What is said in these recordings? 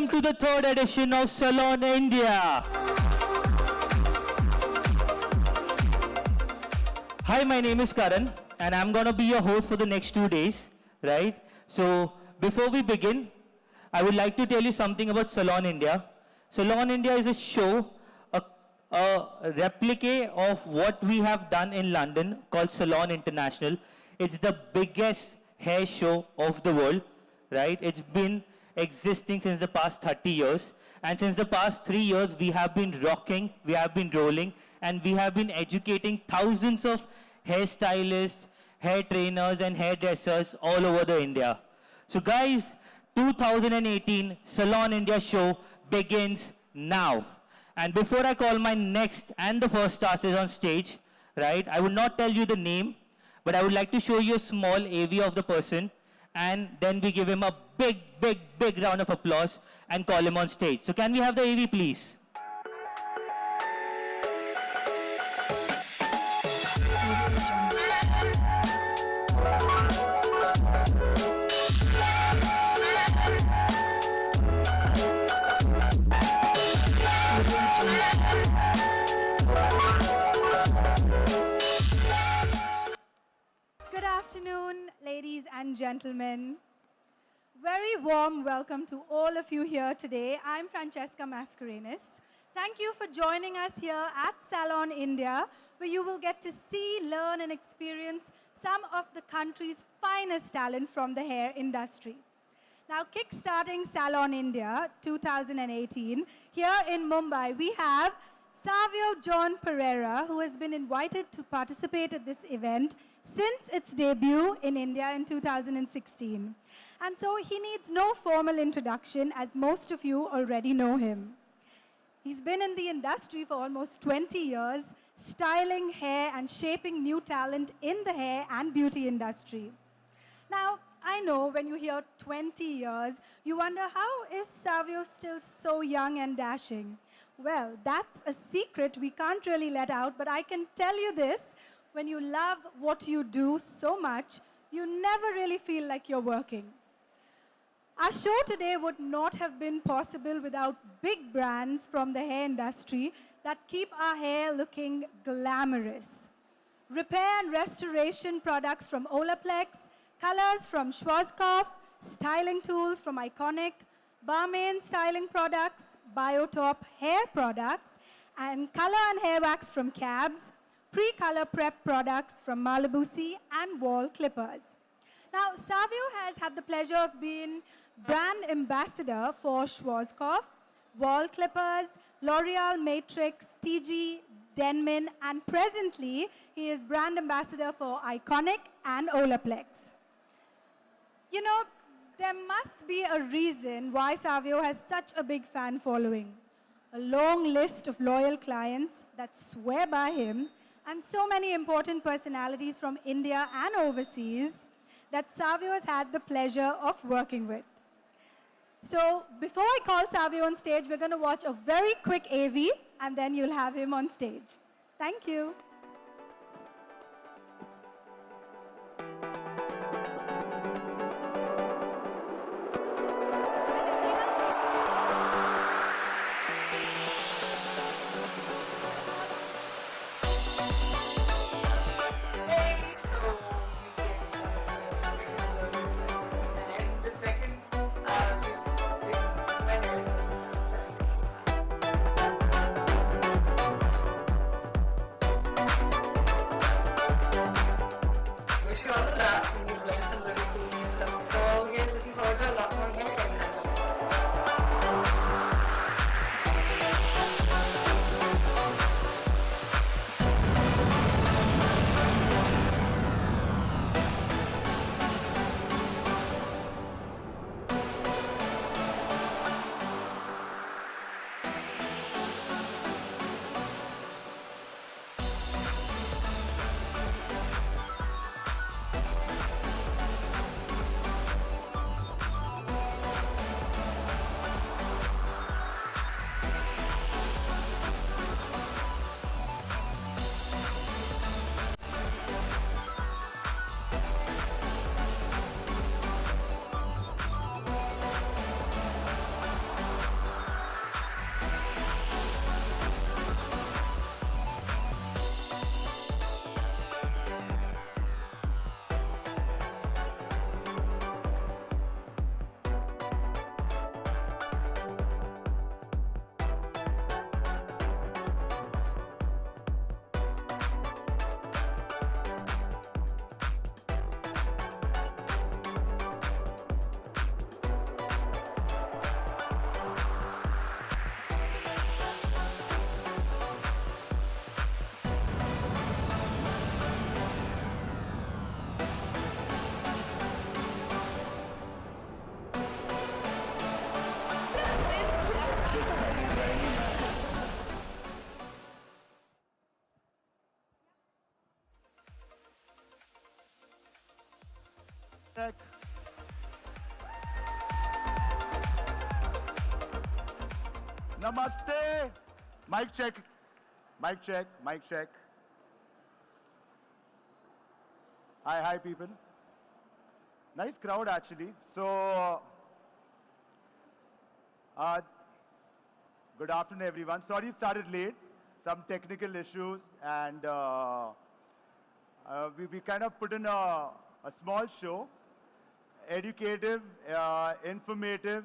Welcome to the third edition of Salon India. Hi, my name is Karan, and I'm gonna be your host for the next 2 days, right? So, before we begin, I would like to tell you something about Salon India. Salon India is a show, a replica of what we have done in London called Salon International. It's the biggest hair show of the world, right? It's been existing since the past 30 years. And since the past 3 years, we have been rocking, we have been rolling, and we have been educating thousands of hairstylists, hair trainers, and hairdressers all over the India. So guys, 2018 Salon India show begins now. And before I call my next and the first artist on stage, right, I would not tell you the name, but I would like to show you a small AV of the person, and then we give him a big, big, big round of applause and call him on stage. So can we have the AV, please? Good afternoon, ladies and gentlemen. Very warm welcome to all of you here today. I'm Francesca Mascarenas. Thank you for joining us here at Salon India, where you will get to see, learn, and experience some of the country's finest talent from the hair industry. Now, kickstarting Salon India 2018, here in Mumbai, we have Savio John Periera, who has been invited to participate at this event since its debut in India in 2016. And so he needs no formal introduction, as most of you already know him. He's been in the industry for almost 20 years, styling hair and shaping new talent in the hair and beauty industry. Now, I know when you hear 20 years, you wonder, how is Savio still so young and dashing? Well, that's a secret we can't really let out, but I can tell you this: when you love what you do so much, you never really feel like you're working. Our show today would not have been possible without big brands from the hair industry that keep our hair looking glamorous. Repair and restoration products from Olaplex, colors from Schwarzkopf, styling tools from Iconic, Barmain styling products, Biotop hair products, and color and hair wax from Cabs, pre-color prep products from Malibu Sea, and wall clippers. Now, Savio has had the pleasure of being brand ambassador for Schwarzkopf, wall clippers, L'Oreal Matrix, TG, Denman, and presently he is brand ambassador for Iconic and Olaplex. You know, there must be a reason why Savio has such a big fan following. A long list of loyal clients that swear by him, and so many important personalities from India and overseas that Savio has had the pleasure of working with. So before I call Savio on stage, we're going to watch a very quick AV, and then you'll have him on stage. Thank you. Check. Namaste. Mic check. Mic check. Mic check. Hi, people. Nice crowd, actually. So, good afternoon, everyone. Sorry it started late. Some technical issues, and we kind of put in a small show, educative, informative.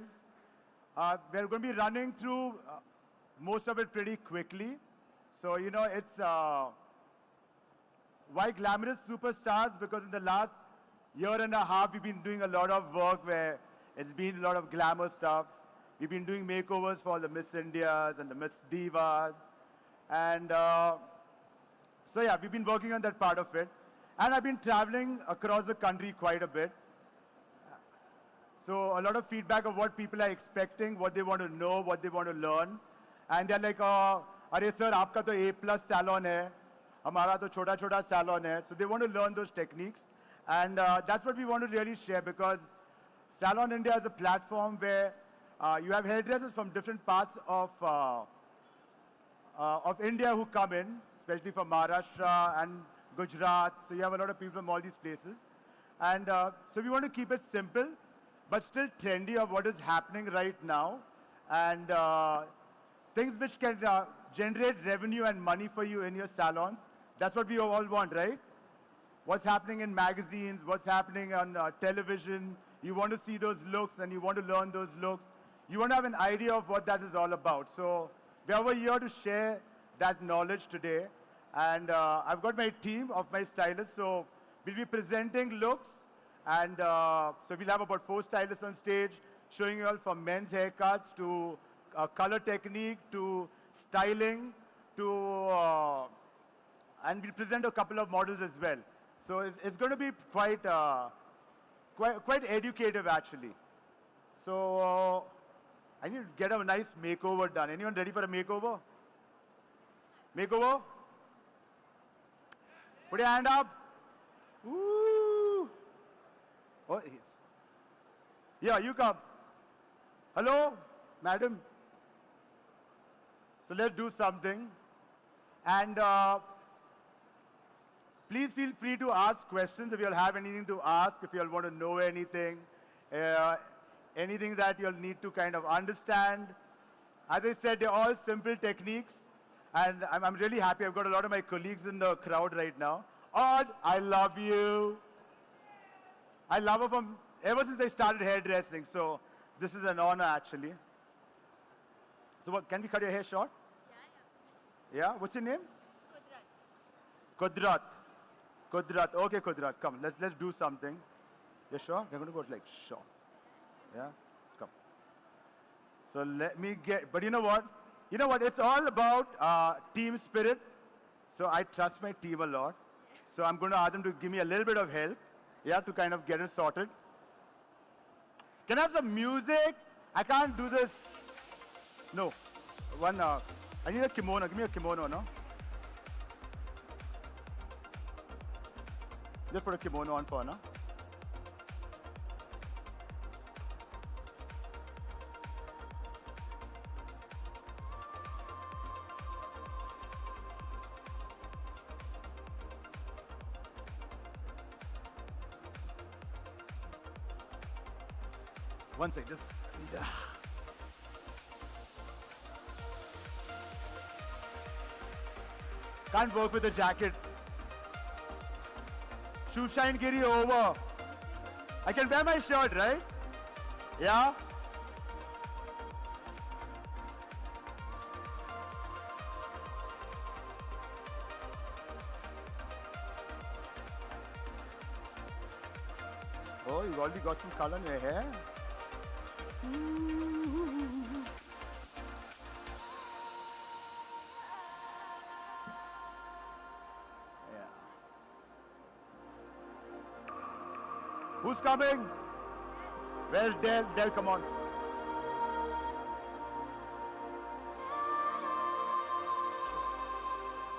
We're going to be running through most of it pretty quickly. So, you know, it's why glamorous superstars? Because in the last year and a half, we've been doing a lot of work where it's been a lot of glamour stuff. We've been doing makeovers for the Miss Indias and the Miss Divas. And so, yeah, we've been working on that part of it. And I've been traveling across the country quite a bit. So a lot of feedback of what people are expecting, what they want to know, what they want to learn. And they're like, "Arey sir, aapka to A+ salon hai. Hamara to chota salon hai." So they want to learn those techniques. And that's what we want to really share, because Salon India is a platform where you have hairdressers from different parts of India who come in, especially from Maharashtra and Gujarat. So you have a lot of people from all these places. And so we want to keep it simple, but still trendy of what is happening right now. And things which can generate revenue and money for you in your salons. That's what we all want, right? What's happening in magazines, what's happening on television. You want to see those looks and you want to learn those looks. You want to have an idea of what that is all about. So we're over here to share that knowledge today. And I've got my team of my stylists. So we'll be presenting looks. And so we'll have about 4 stylists on stage, showing you all from men's haircuts to color technique to styling to, and we'll present a couple of models as well. So it's going to be quite educative, actually. So I need to get a nice makeover done. Anyone ready for a makeover? Makeover? Put your hand up. Ooh. Oh, yes. Yeah, you come. Hello, madam. So let's do something. And please feel free to ask questions if you all have anything to ask, if you all want to know anything, anything that you'll need to kind of understand. As I said, they're all simple techniques. And I'm really happy. I've got a lot of my colleagues in the crowd right now. Odd, I love you. I love her from ever since I started hairdressing. So this is an honor, actually. So what, can we cut your hair short? Yeah. Yeah? What's your name? Kudrat. Kudrat. Okay, Kudrat. Come, let's do something. You sure? We're going to go like short. Yeah? Come. So let me get, but you know what? You know what? It's all about team spirit. So I trust my team a lot. So I'm going to ask them to give me a little bit of help. Yeah, to kind of get it sorted. Can I have some music? I can't do this. No. One, I need a kimono. Give me a kimono, no? Just put a kimono on for now. One sec, just need a... Can't work with a jacket. Shoe shine giri over. I can wear my shirt, right? Yeah? Oh, you already got some color in your hair? Yeah. Who's coming? Where's Del? Del, come on.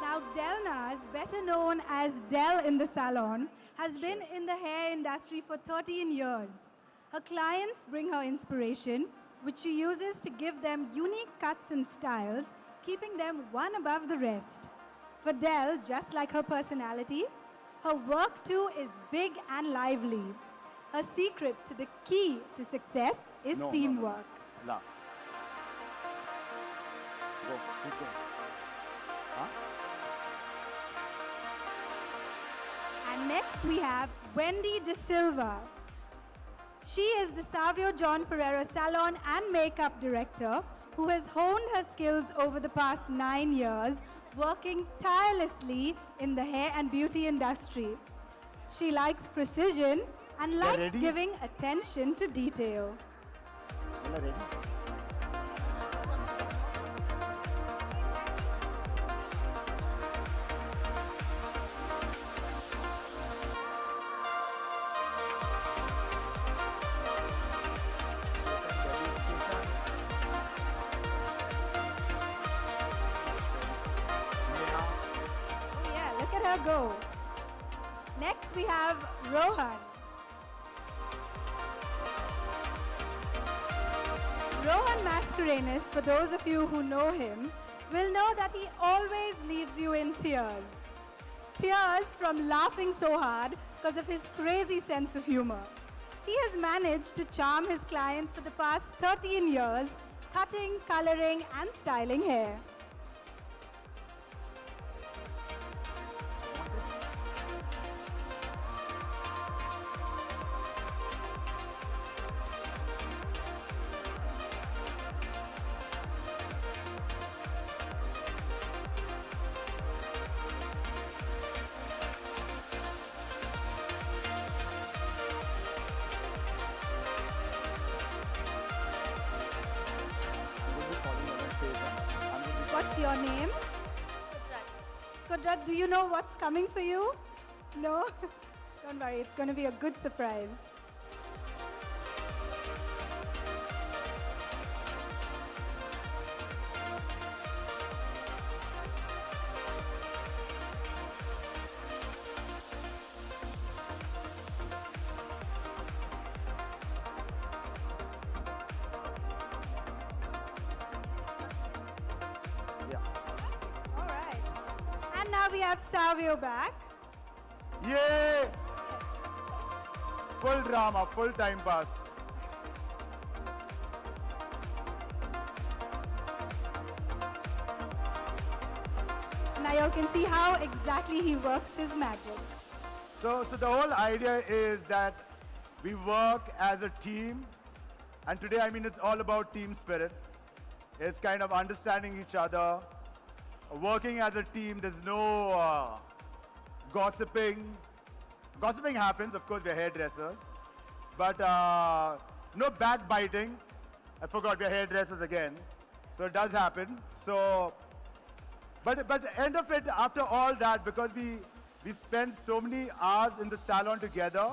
Now Delnaz, better known as Del in the salon, has been in the hair industry for 13 years. Her clients bring her inspiration, which she uses to give them unique cuts and styles, keeping them one above the rest. For Del, just like her personality, her work too is big and lively. Her secret to the key to success is teamwork. Laugh. Go. Who's going? Huh? And next we have Wendy De Silva. She is the Savio John Periera Salon and Makeup Director who has honed her skills over the past 9 years, working tirelessly in the hair and beauty industry. She likes precision and likes giving attention to detail. Ready? Oh yeah, look at her go. Next we have Rohan. Rohan Mascarenhas, for those of you who know him, will know that he always leaves you in tears. Tears from laughing so hard because of his crazy sense of humor. He has managed to charm his clients for the past 13 years, cutting, coloring, and styling hair. What's your name? Kudrat, do you know what's coming for you? No? Don't worry, it's going to be a good surprise. All right. And now we have Savio back. Yay! Full drama, full time pass. Now you can see how exactly he works his magic. So the whole idea is that we work as a team, and today, I mean, it's all about team spirit. It's kind of understanding each other, working as a team. There's no gossiping. Gossiping happens, of course, we're hairdressers, but no backbiting. I forgot, we're hairdressers again. So it does happen. So, but at the end of it, after all that, because we spend so many hours in the salon together,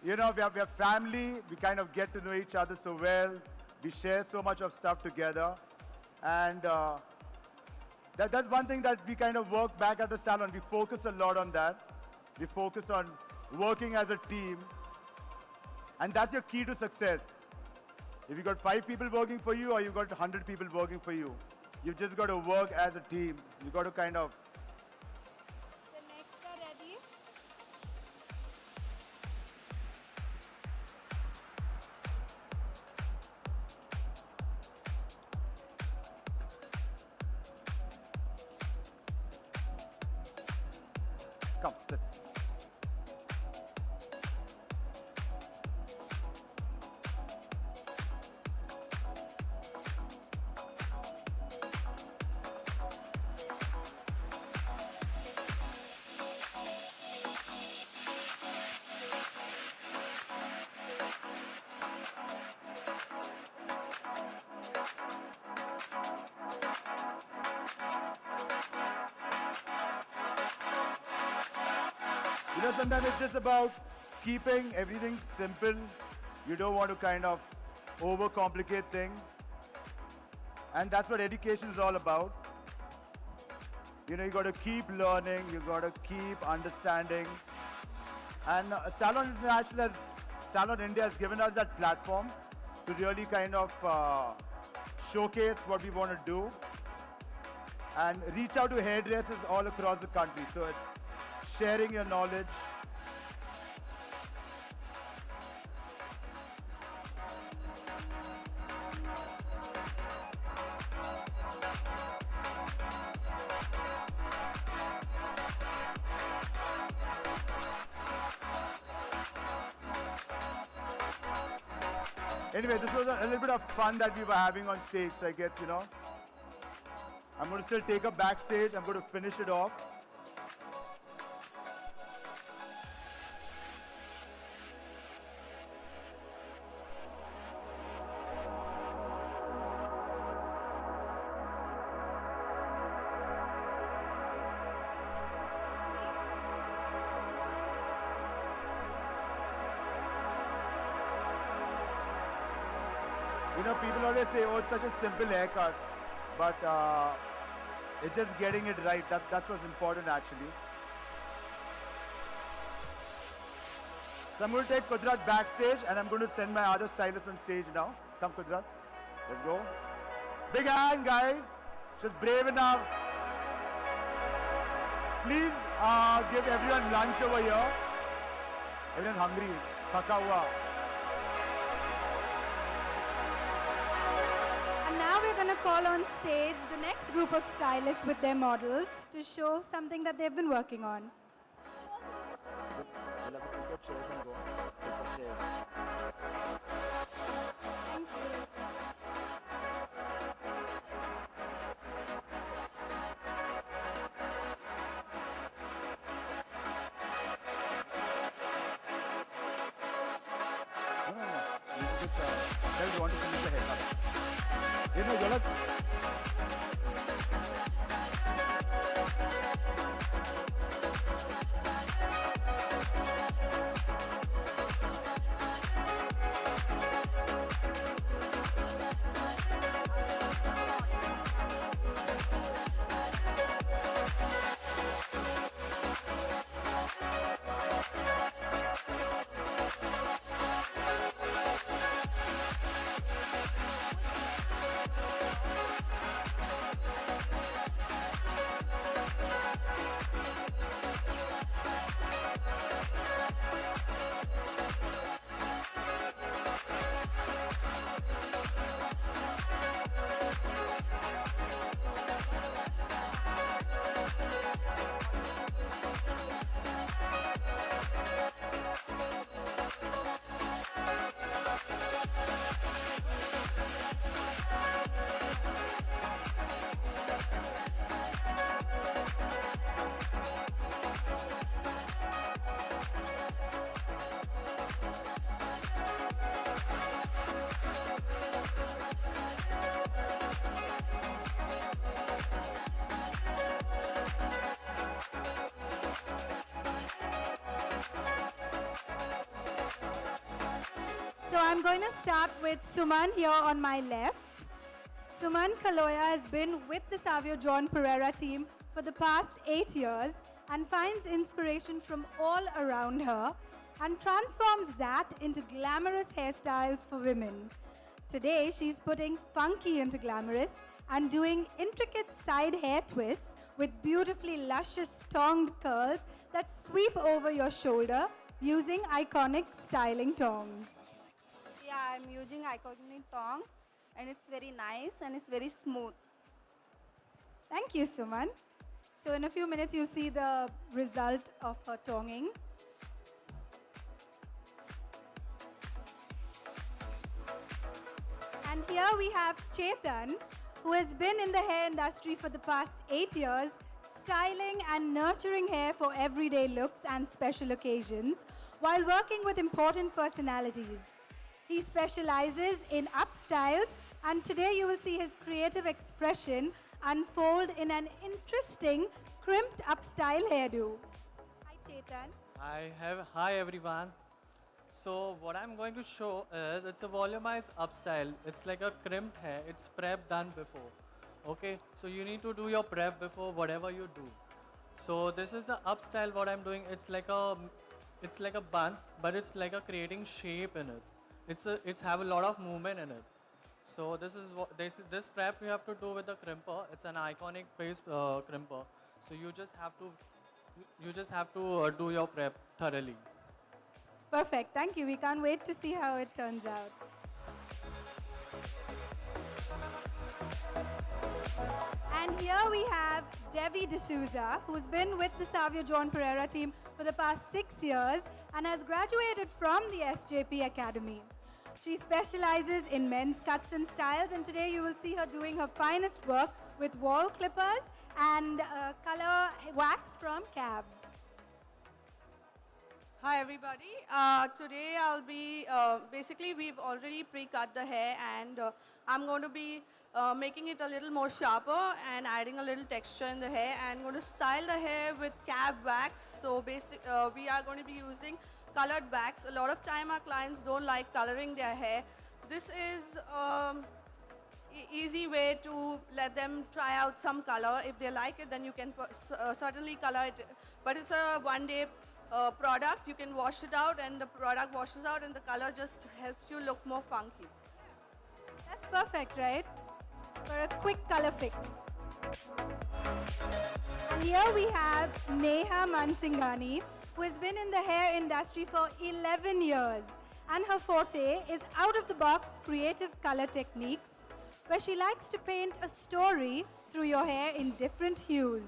you know, we are family, we kind of get to know each other so well, we share so much of stuff together, and that's one thing that we kind of work back at the salon. We focus a lot on that. We focus on working as a team, and that's your key to success. If you got 5 people working for you or you got 100 people working for you, you've just got to work as a team. You got to kind of. The next are ready. Come, sit. You know, sometimes it's just about keeping everything simple. You don't want to kind of overcomplicate things. And that's what education is all about. You know, you got to keep learning, you got to keep understanding. And Salon International, Salon India has given us that platform to really kind of showcase what we want to do and reach out to hairdressers all across the country. So it's sharing your knowledge. Anyway, this was a little bit of fun that we were having on stage, so I guess, you know, I'm going to still take up backstage. I'm going to finish it off. You know, people always say, oh, it's such a simple haircut, but it's just getting it right. That's what's important, actually. So I'm going to take Kudrat backstage, and I'm going to send my other stylist on stage now. Come, Kudrat. Let's go. Big hand, guys. She's brave enough. Please give everyone lunch over here. Everyone hungry. Thaka hua. Now we're going to call on stage the next group of stylists with their models to show something that they've been working on. We'll have to pick up chairs and go. Pick up chairs. Thank you. No. You just tell you want to finish the haircut. You know, Galat. So I'm going to start with Suman here on my left. Suman Kaloya has been with the Savio John Periera team for the past 8 years and finds inspiration from all around her and transforms that into glamorous hairstyles for women. Today, she's putting funky into glamorous and doing intricate side hair twists with beautifully luscious tonged curls that sweep over your shoulder using iconic styling tongs. Yeah, I'm using iconic tong and it's very nice and it's very smooth. Thank you, Suman. So in a few minutes, you'll see the result of her tonging. And here we have Chetan, who has been in the hair industry for the past 8 years, styling and nurturing hair for everyday looks and special occasions, while working with important personalities. He specializes in up styles, and today you will see his creative expression unfold in an interesting crimped up style hairdo. Hi, Chetan. Hi everyone. So what I'm going to show is it's a volumized up style. It's like a crimped hair. It's prep done before. Okay, so you need to do your prep before whatever you do. So this is the up style. What I'm doing, it's like a bun, but it's like a creating shape in it. It's have a lot of movement in it. So this is what this prep you have to do with the crimper. It's an iconic base crimper. So you just have to do your prep thoroughly. Perfect. Thank you. We can't wait to see how it turns out. And here we have Debbie D'Souza, who's been with the Savio John Periera team for the past 6 years and has graduated from the SJP Academy. She specializes in men's cuts and styles, and today you will see her doing her finest work with wall clippers and color wax from cabs. Hi everybody. Today I'll be, basically we've already pre-cut the hair, and I'm going to be making it a little more sharper and adding a little texture in the hair, and going to style the hair with cab wax. So we are going to be using colored wax. A lot of time our clients don't like coloring their hair. This is easy way to let them try out some color. If they like it, then you can certainly color it. But it's a one-day product. You can wash it out, and the product washes out, and the color just helps you look more funky. That's perfect, right? For a quick color fix. And here we have Neha Mansingani, who has been in the hair industry for 11 years. And her forte is out-of-the-box creative color techniques, where she likes to paint a story through your hair in different hues.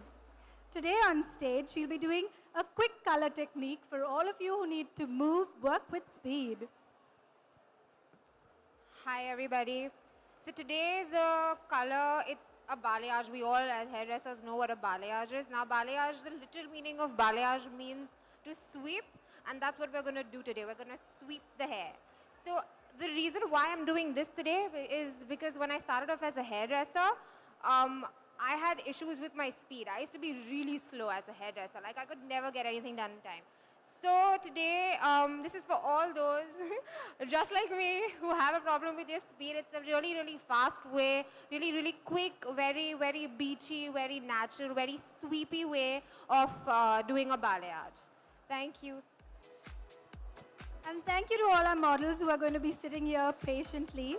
Today on stage, she'll be doing a quick color technique for all of you who need to work with speed. Hi everybody. So today the color, it's a balayage. We all as hairdressers know what a balayage is. Now balayage, the literal meaning of balayage means to sweep, and that's what we're going to do today. We're going to sweep the hair. So the reason why I'm doing this today is because when I started off as a hairdresser, I had issues with my speed. I used to be really slow as a hairdresser. Like I could never get anything done in time. So today, this is for all those just like me who have a problem with your speed. It's a really, really fast way, really, really quick, very, very beachy, very natural, very sweepy way of doing a balayage. Thank you. And thank you to all our models who are going to be sitting here patiently.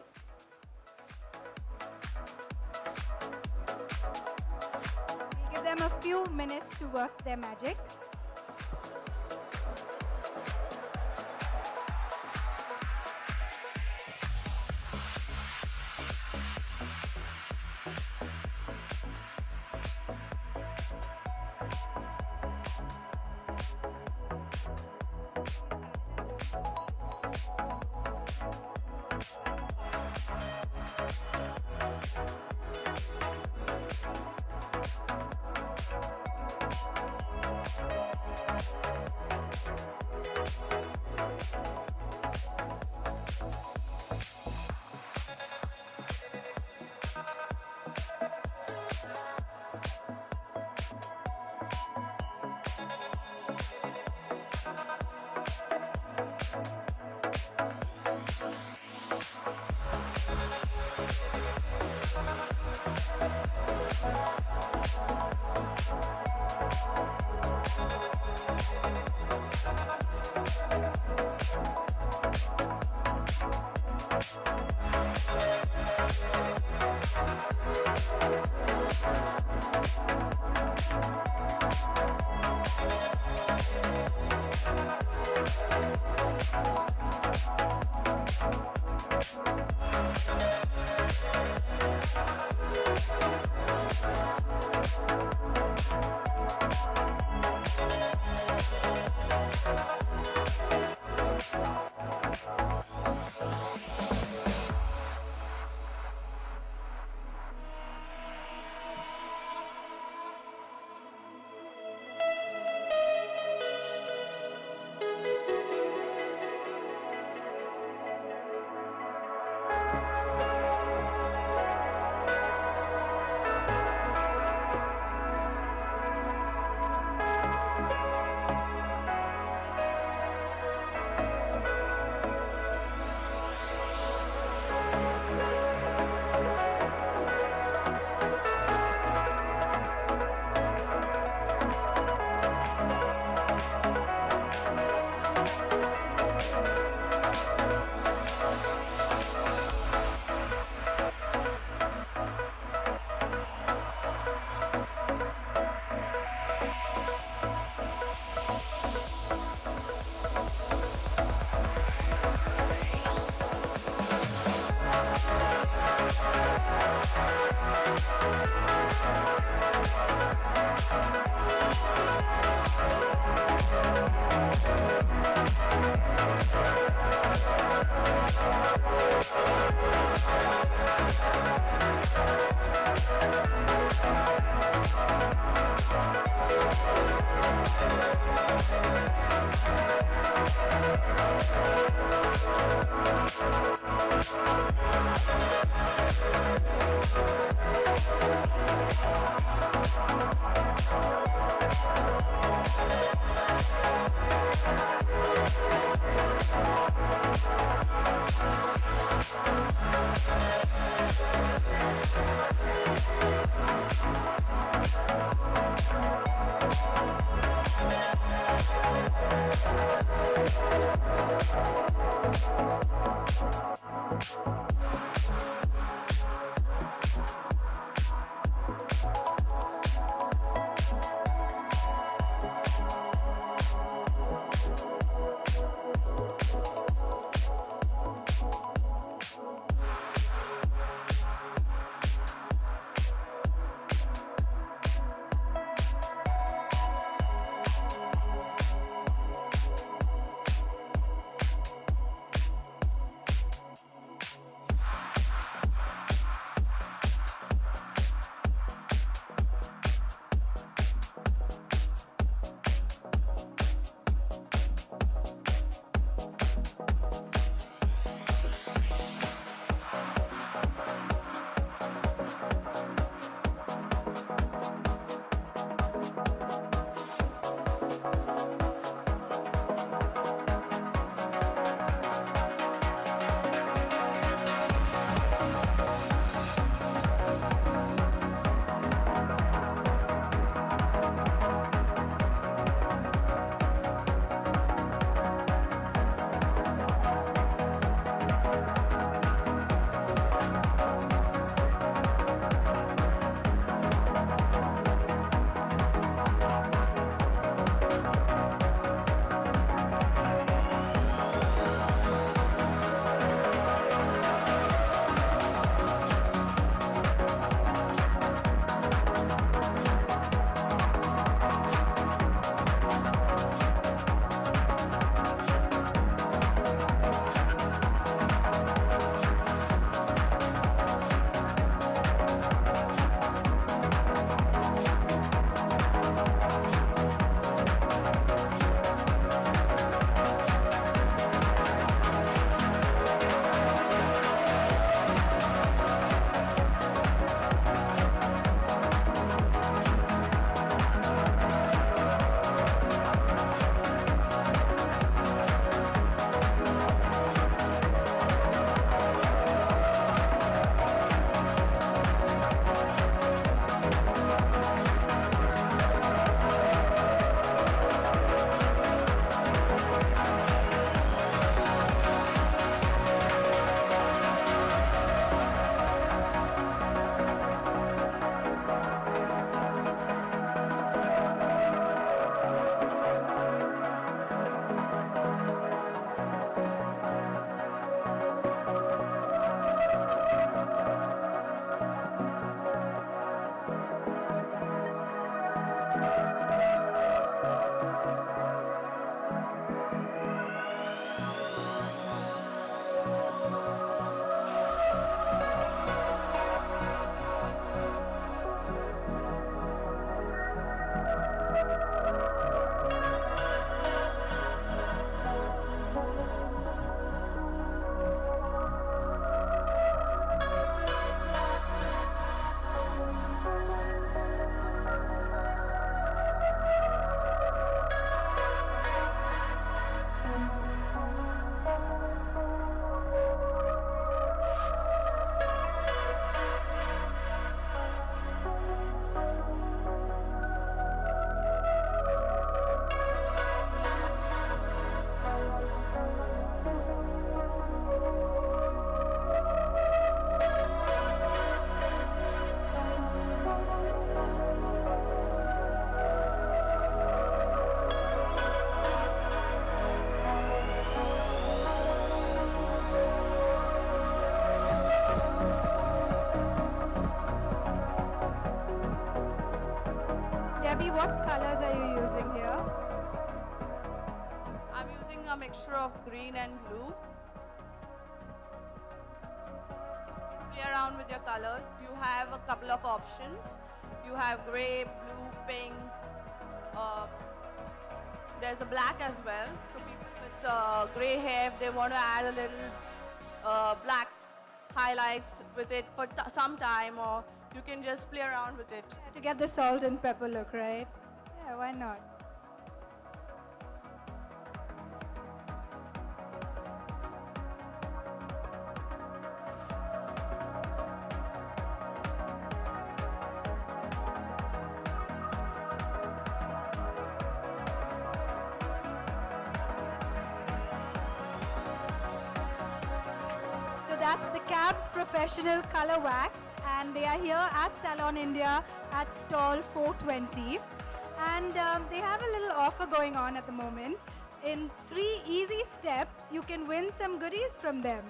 We'll give them a few minutes to work their magic. Debbie, what colors are you using here? I'm using a mixture of green and blue. Play around with your colors. You have a couple of options. You have gray, blue, pink. There's a black as well. So people with gray hair, if they want to add a little black highlights with it for some time, or you can just play around with it. To get the salt and pepper look, right? Yeah, why not? So that's the Cabs Professional Color Wax, and they are here at Salon India at stall 420. And they have a little offer going on at the moment. In 3 easy steps, you can win some goodies from them.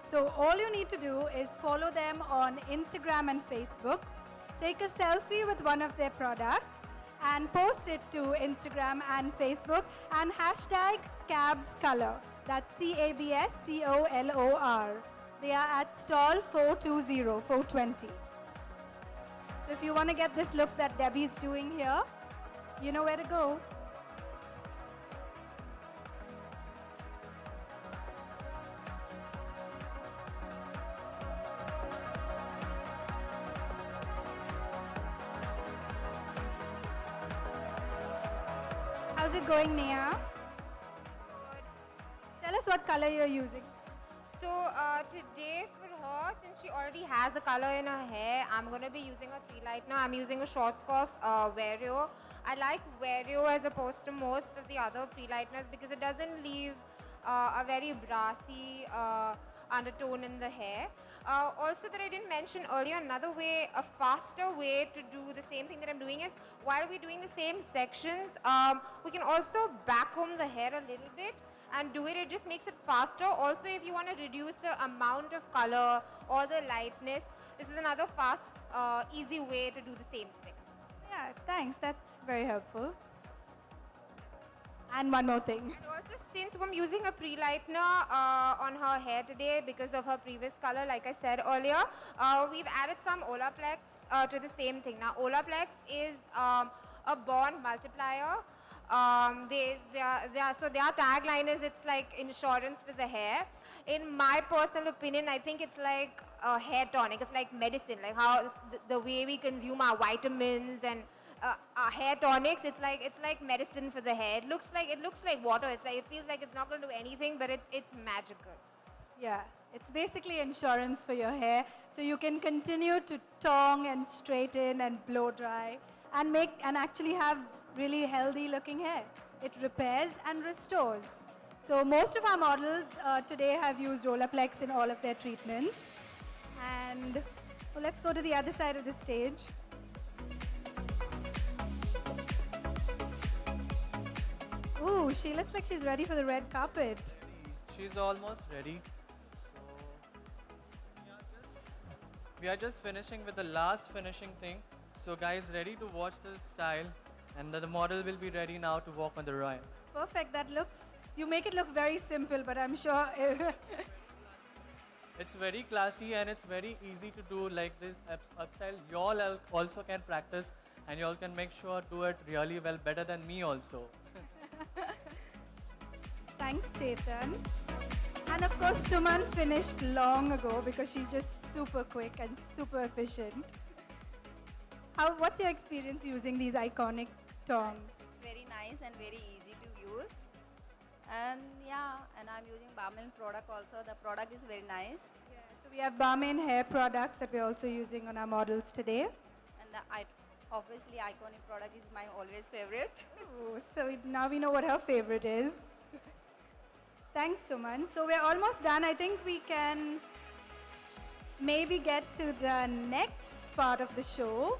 So all you need to do is follow them on Instagram and Facebook, take a selfie with one of their products, and post it to Instagram and Facebook, and hashtag CabsColor. That's CABSCOLOR. They are at stall 420. So if you want to get this look that Debbie's doing here, you know where to go. How's it going, Nia? Good. Tell us what color you're using. So today for her, since she already has a color in her hair, I'm going to be using a free lightener. I'm using a Schwarzkopf Vario. I like Vario as opposed to most of the other free lighteners because it doesn't leave a very brassy undertone in the hair. Also that I didn't mention earlier, another way, a faster way to do the same thing that I'm doing is, while we're doing the same sections, we can also backcomb the hair a little bit and do it. It just makes it faster. Also, if you want to reduce the amount of color or the lightness, this is another fast, easy way to do the same thing. Yeah, thanks. That's very helpful. And one more thing. And also, since I'm using a pre-lightener on her hair today because of her previous color, like I said earlier, we've added some Olaplex to the same thing. Now, Olaplex is a bond multiplier. So their tagline is, it's like insurance for the hair. In my personal opinion, I think it's like a hair tonic. It's like medicine, like how the way we consume our vitamins and our hair tonics. It's like medicine for the hair. It looks like water. It feels like it's not going to do anything, but it's magical. Yeah, it's basically insurance for your hair. So you can continue to tong and straighten and blow dry and actually have really healthy looking hair. It repairs and restores. So most of our models today have used Olaplex in all of their treatments. And well, let's go to the other side of the stage. Ooh, she looks like she's ready for the red carpet. She's almost ready. So we are just finishing with the last finishing thing. So guys, ready to watch this style, and the model will be ready now to walk on the runway. Perfect. You make it look very simple, but I'm sure. It's very classy and it's very easy to do like this upstyle. You all also can practice, and you all can make sure do it really well, better than me also. Thanks, Chetan. And of course, Suman finished long ago because she's just super quick and super efficient. What's your experience using these iconic tongs? It's very nice and very easy to use. And yeah, and I'm using Barman product also. The product is very nice. Yeah, so we have Barman hair products that we're also using on our models today. And obviously, iconic product is my always favorite. Oh, so now we know what her favorite is. Thanks, Suman. So we're almost done. I think we can maybe get to the next part of the show.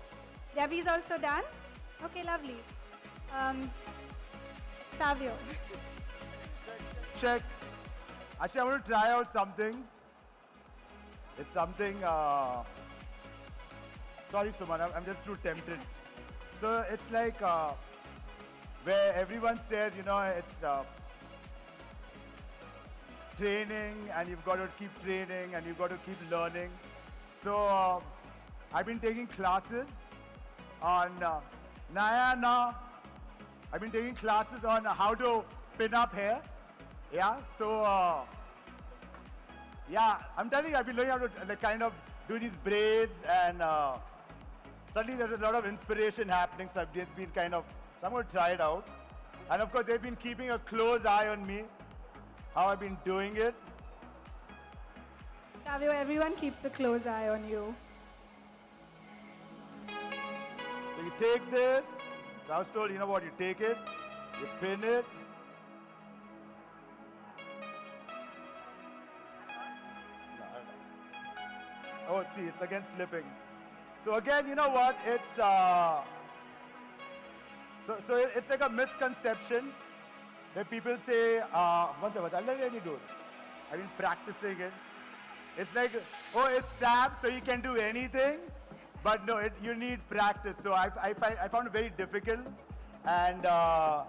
Debbie's also done? Okay, lovely. Savio. Check. Actually, I want to try out something. It's something. Sorry, Suman, I'm just too tempted. So it's like where everyone says, you know, it's training and you've got to keep training and you've got to keep learning. So I've been taking classes on Nayana. I've been taking classes on how to pin up hair. Yeah, so yeah, I'm telling you, I've been learning how to like, kind of do these braids and suddenly there's a lot of inspiration happening. So I've just been kind of, so I'm going to try it out. And of course, they've been keeping a close eye on me, how I've been doing it. Savio, everyone keeps a close eye on you. So you take this, so I was told, you know what, you take it, you pin it. Oh, see, it's again slipping. So again, you know what, it's, so it's like a misconception where people say, one second, let me do it. I've been practicing it. It's like, oh, it's SAP, so you can do anything. But no, you need practice. So I found it very difficult. And I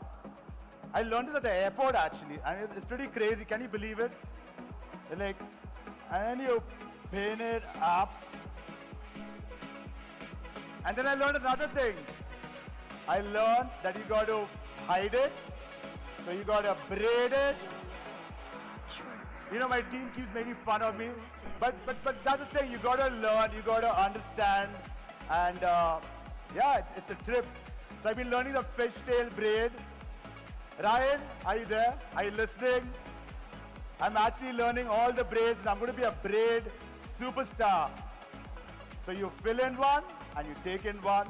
learned this at the airport, actually. And it's pretty crazy. Can you believe it? And like, and then you pin it up. And then I learned another thing. I learned that you got to hide it. So you got to braid it. You know, my team keeps making fun of me. But that's the thing. You got to learn. You got to understand. And yeah, it's a trip. So I've been learning the fishtail braid. Ryan, are you there? Are you listening? I'm actually learning all the braids. And I'm going to be a braid superstar. So you fill in one and you take in one.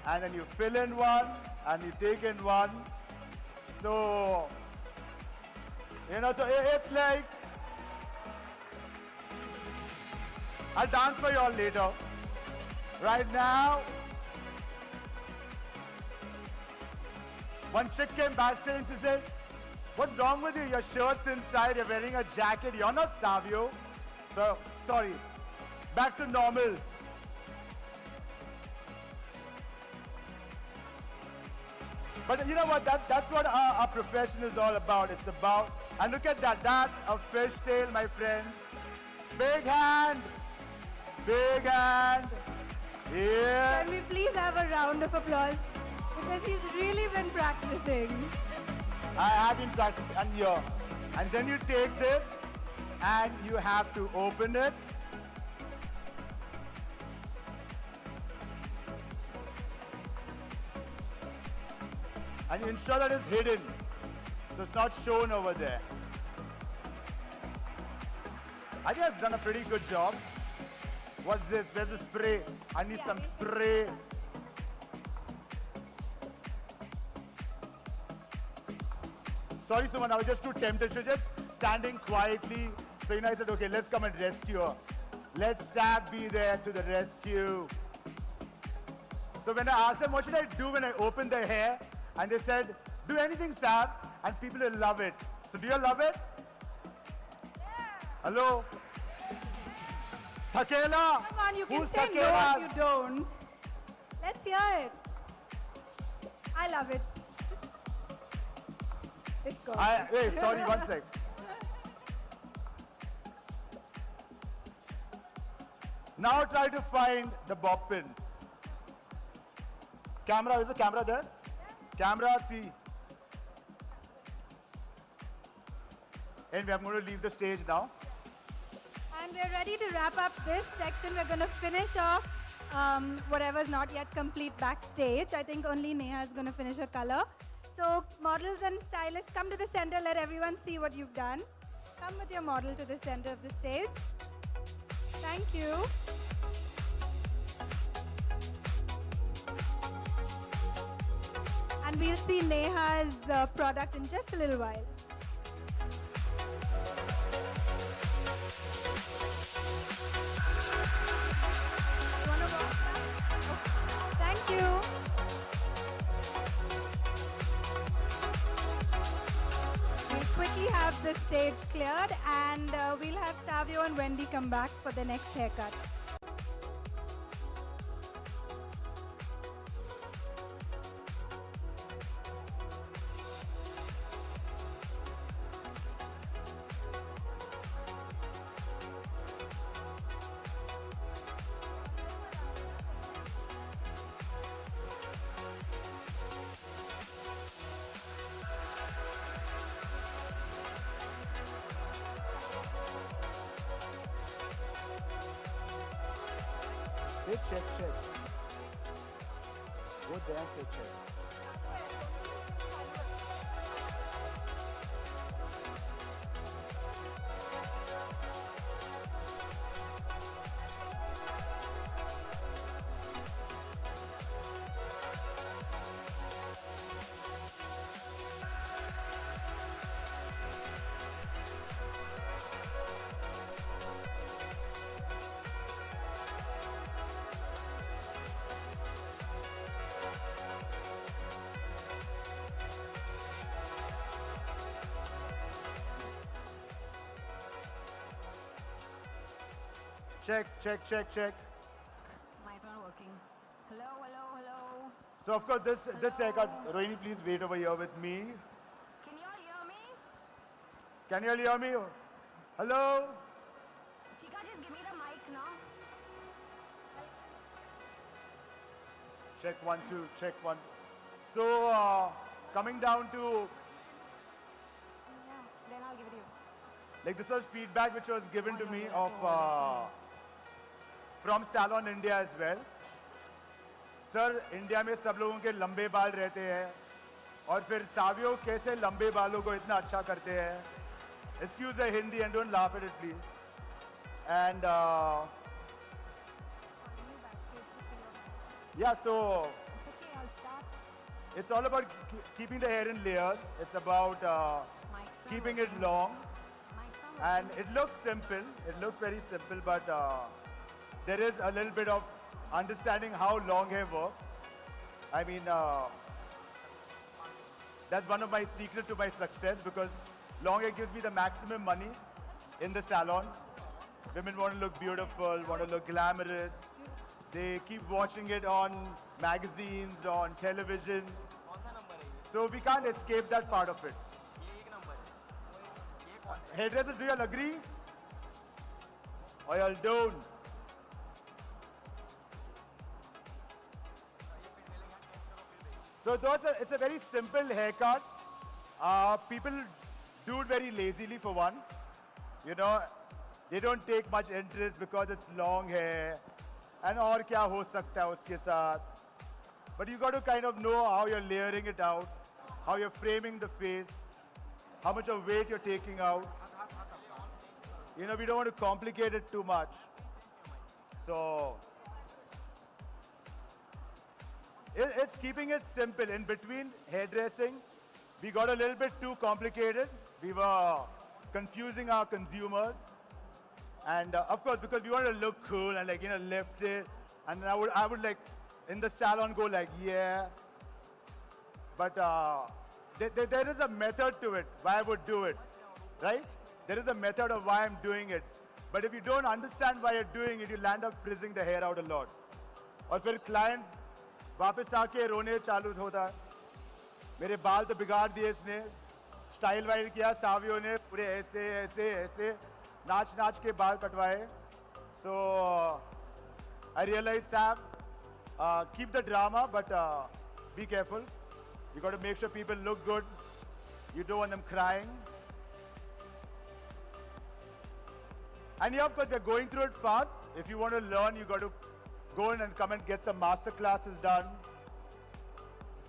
And then you fill in one and you take in one. So, you know, so it's like, I'll dance for you all later. Right now, one chick came backstage and she said, what's wrong with you? Your shirt's inside, you're wearing a jacket, you're not Savio. So, sorry, back to normal. But you know what, that's what our profession is all about. It's about, and look at that, that's a fishtail, my friends. Big hand, big hand. Yeah. Can we please have a round of applause? Because he's really been practicing. I have been practicing, and here. And then you take this, and you have to open it. And you ensure that it's hidden, so it's not shown over there. I think I've done a pretty good job. What's this? Where's the spray? I need some spray. Sorry, Suman, I was just too tempted. She was just standing quietly. So, you know, I said, okay, let's come and rescue her. Let Sab be there to the rescue. So when I asked them, what should I do when I open the hair? And they said, do anything, Sab, and people will love it. So do you love it? Yeah. Hello? Thakela? Come on, you can Who's say no Thakela? if you don't. Let's hear it. I love it. It's good. Wait, sorry, one sec. Now try to find the bob pin. Camera, is the camera there? Camera, see. Anyway, I'm going to leave the stage now. And we're ready to wrap up this section. We're going to finish off whatever's not yet complete backstage. I think only Neha is going to finish her color. So models and stylists, come to the center. Let everyone see what you've done. Come with your model to the center of the stage. Thank you. And we'll see Neha's product in just a little while. You wanna walk back? Okay. Thank you. We'll quickly have the stage cleared, and we'll have Savio and Wendy come back for the next haircut. check. Go there and say check. Check. Mic not working. Hello. So of course this haircut, Rohini, please wait over here with me. Can you all hear me? Can you all hear me? Hello? Chika, just give me the mic now. Check 1, 2, check 1. So coming down to, Yeah, then I'll give it to you. like this was feedback which was given to me of from Salon India as well. Sir India में सब लोगों के लंबे बाल रहते हैं और फिर सावियो कैसे लंबे बालों को इतना अच्छा करते हैं. Excuse the Hindi and don't laugh at it please. And yeah, so It's okay, I'll start. it's all about keeping the hair in layers. It's about Mic's not keeping it working. long. Mic's not And it looks simple. It looks very simple, but there is a little bit of understanding how long hair works. I mean, that's one of my secrets to my success because long hair gives me the maximum money in the salon. Women want to look beautiful, want to look glamorous. They keep watching it on magazines, on television. So we can't escape that part of it. Hairdressers, do you all agree? Or you all don't? So those it's a very simple haircut. People do it very lazily for one. You know, they don't take much interest because it's long hair. And और क्या हो सकता है उसके साथ. But you got to kind of know how you're layering it out, how you're framing the face, how much of weight you're taking out. You know, we don't want to complicate it too much. So, it's keeping it simple. In between hairdressing, we got a little bit too complicated. We were confusing our consumers. And of course, because we want to look cool and like, you know, lift it. And I would like, in the salon go like, yeah. But there is a method to it, why I would do it, right? There is a method of why I'm doing it. But if you don't understand why you're doing it, you'll end up frizzing the hair out a lot. और फिर client वापस आके रोने चालू होता है. मेरे बाल तो बिगाड़ दिए इसने. स्टाइल वाइल किया सावियो ने पूरे ऐसे नाच के बाल कटवाए. So I realized, Sav, keep the drama, but be careful. You got to make sure people look good. You don't want them crying. And yeah, of course, we're going through it fast. If you want to learn, you got to go in and come and get some master classes done.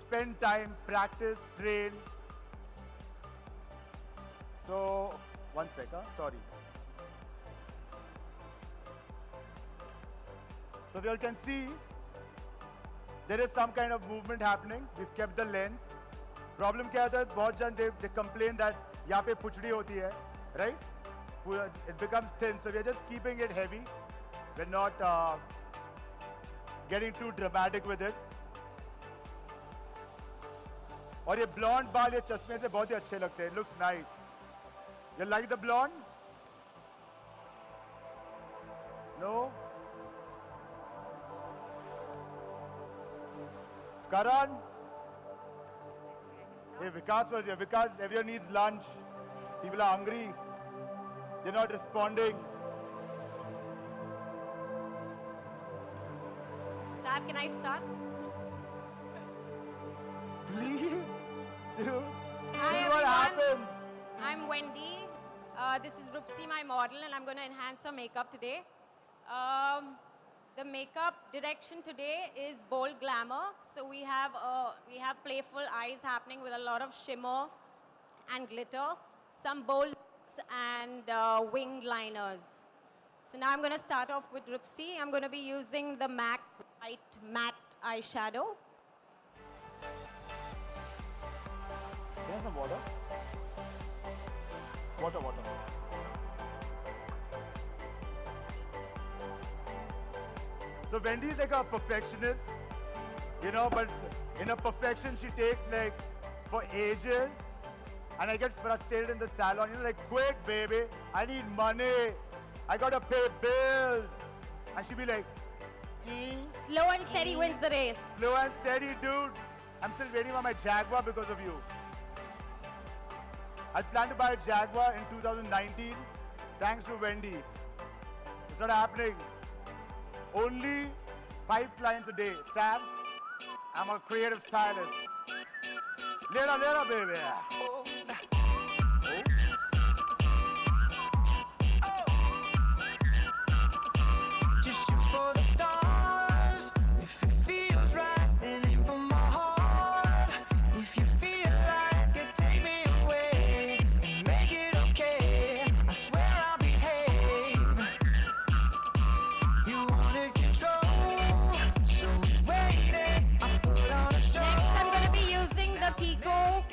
Spend time, practice, train. So, one second, sorry. So you all can see, there is some kind of movement happening. We've kept the length. Problem क्या होता है? बहुत जन they complain that यहाँ पे पुछड़ी होती है, right? It becomes thin, so we are just keeping it heavy. We're not getting too dramatic with it. और ये blonde बाल ये चश्मे से बहुत ही अच्छे लगते हैं. It looks nice. You like the blonde? No? Karan? Hey, Vikas was here. Vikas, everyone needs lunch. People are hungry. They're not responding. Sav, can I start? Please? Dude. Hi, This is what happens. everyone. I'm Wendy. This is Rupsi, my model, and I'm going to enhance her makeup today. The makeup direction today is bold glamour. So we have playful eyes happening with a lot of shimmer and glitter, some bold lips and winged liners. So now I'm going to start off with Rupsi. I'm going to be using the MAC White Matte Eyeshadow. There's some water. Water. So Wendy is like a perfectionist, you know, but in a perfection she takes like for ages. And I get frustrated in the salon, you know, like, quick, baby, I need money. I gotta pay bills. And she'd be like, Slow and steady wins the race. slow and steady, dude. I'm still waiting for my Jaguar because of you. I plan to buy a Jaguar in 2019, thanks to Wendy. It's not happening. Only 5 clients a day. Sam, I'm a creative stylist. Later, baby. Oh. Just shoot for the stars. If it feels right, then aim for my heart. If you feel like it, take me away and make it okay. I swear I'll behave. You wanted control, so we waited. I put on a show. Next, I'm going to be using the Kiko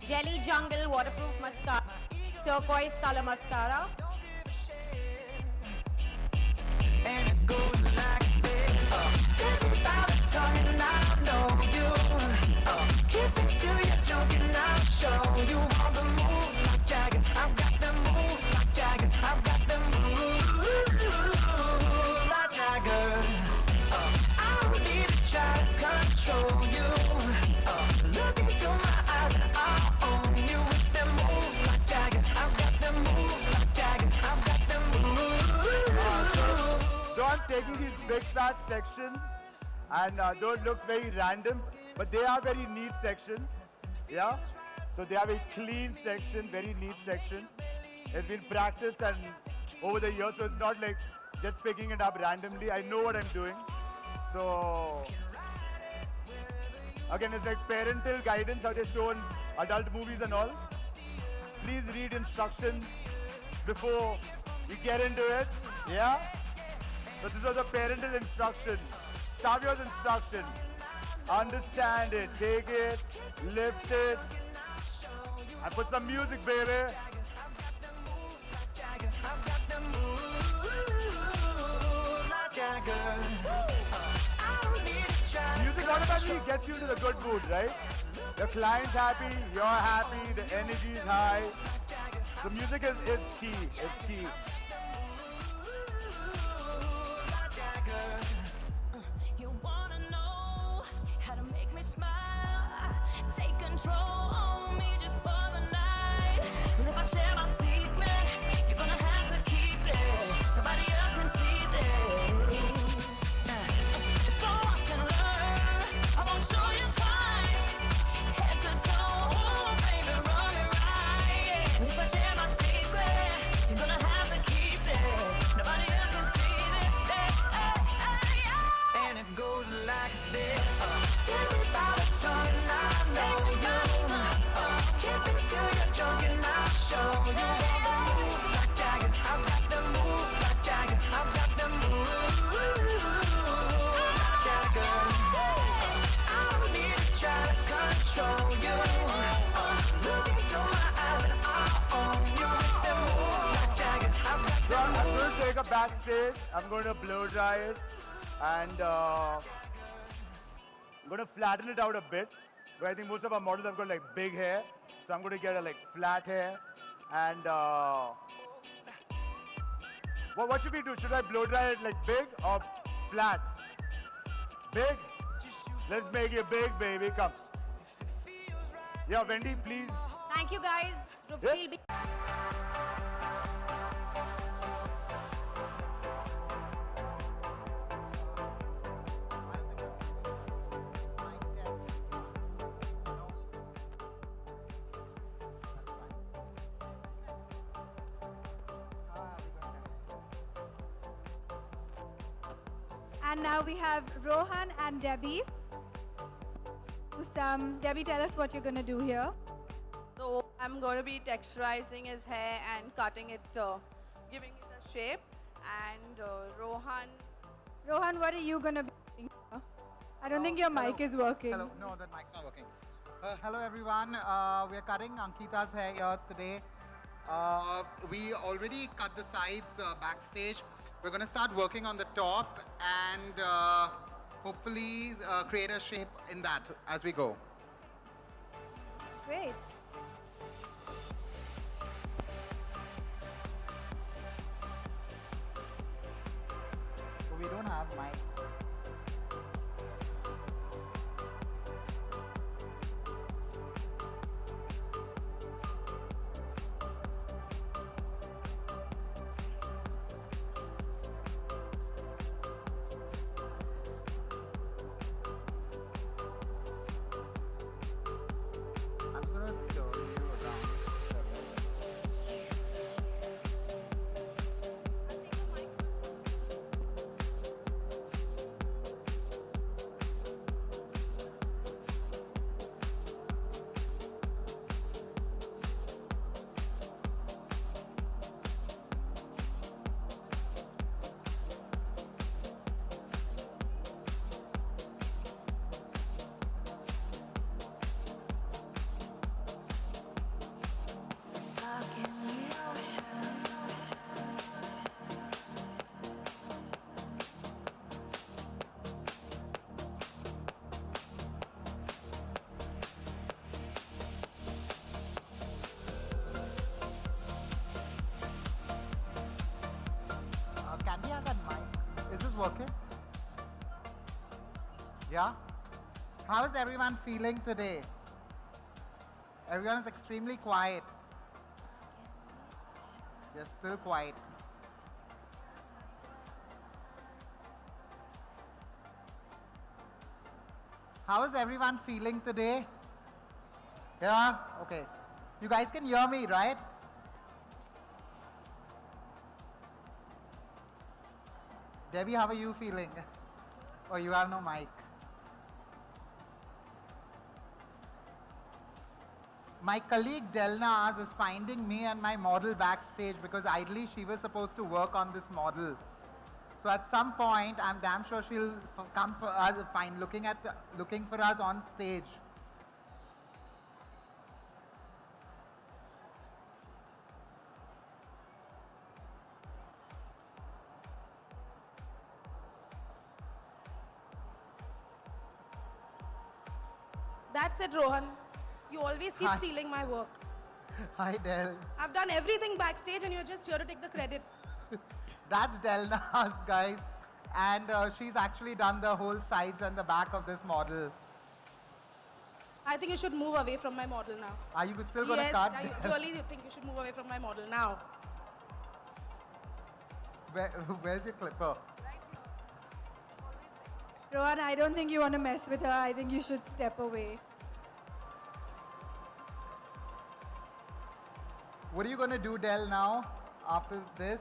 Jelly Jungle Waterproof Mascara, turquoise color mascara. And it goes like this. Tell me about the tongue and I know you. Kiss me till you're choking, I'll show you all the moves like Jagger. I've got the moves like Jagger. I've got the moves like Jagger. I don't need to try to control you. Look into my eyes and I'll own you with them moves like Jagger. I've got the moves like Jagger. I've got the moves. So I'm taking these big fat sections and though it looks very random, but they are very neat sections. Yeah? So they are very clean section, very neat section. It's been practiced and over the years, so it's not like just picking it up randomly. I know what I'm doing. So again, it's like parental guidance, how they show in adult movies and all. Please read instructions before you get into it. Yeah? So this was a parental instruction. Savio's instruction. Understand it, take it, lift it, and put some music, baby. Music automatically gets you into the good mood, right? The client's happy, you're happy, the energy is high. The music is key, it's key. You wanna know how to make me smile? Take control on me just for the night. And if I share my secret, you're gonna have to keep it. Nobody else can see this. So watch and learn. I won't show you twice. Head to toe, ooh, baby, run it right. And if I share my secret, you're gonna have to keep it. Nobody else can see this. And it goes like this. Tell me about the tongue and I know you. Kiss me till you're choking, I'll show you all the moves like Jagger. I've got the moves like Jagger. I've got the moves like Jagger. I don't need to try to control you. Look into my eyes and I'll own you with the moves like Jagger. I've got So the I'm moves. going to take a backstage. I'm going to blow dry it and I'm going to flatten it out a bit. But I think most of our models have got like big hair, so I'm going to get a like flat hair. And what should we do? Should I blow dry it like big or flat? Big? Let's make it big, baby. Come. Yeah, Wendy, please. Thank you, guys. Rupsi Yeah. will be. And now we have Rohan and Debbie. Debbie, tell us what you're going to do here. So I'm going to be texturizing his hair and cutting it, giving it a shape. And Rohan, what are you going to be doing here? I don't think your mic is working. Hello, no, the mic's not working. Hello everyone, we are cutting Ankita's hair here today. We already cut the sides backstage. We're going to start working on the top and hopefully create a shape in that as we go. Great. So we don't have mics. Can we have that mic? Is this working? Yeah? How is everyone feeling today? Everyone is extremely quiet. They're still quiet. How is everyone feeling today? Yeah? Okay. You guys can hear me, right? Debbie, how are you feeling? Oh, you have no mic. My colleague Delnaz is finding me and my model backstage because ideally she was supposed to work on this model. So at some point, I'm damn sure she'll come for us, looking for us on stage. That's it, Rohan. You always keep Hi. stealing my work. Hi, Del. I've done everything backstage and you're just here to take the credit. That's Delnaz, guys. And she's actually done the whole sides and the back of this model. I think you should move away from my model now. Are you still going to Yes, cut? I really think you should move away from my model now. Where's your clipper? Rohan, I don't think you want to mess with her. I think you should step away. What are you going to do, Del, now, after this?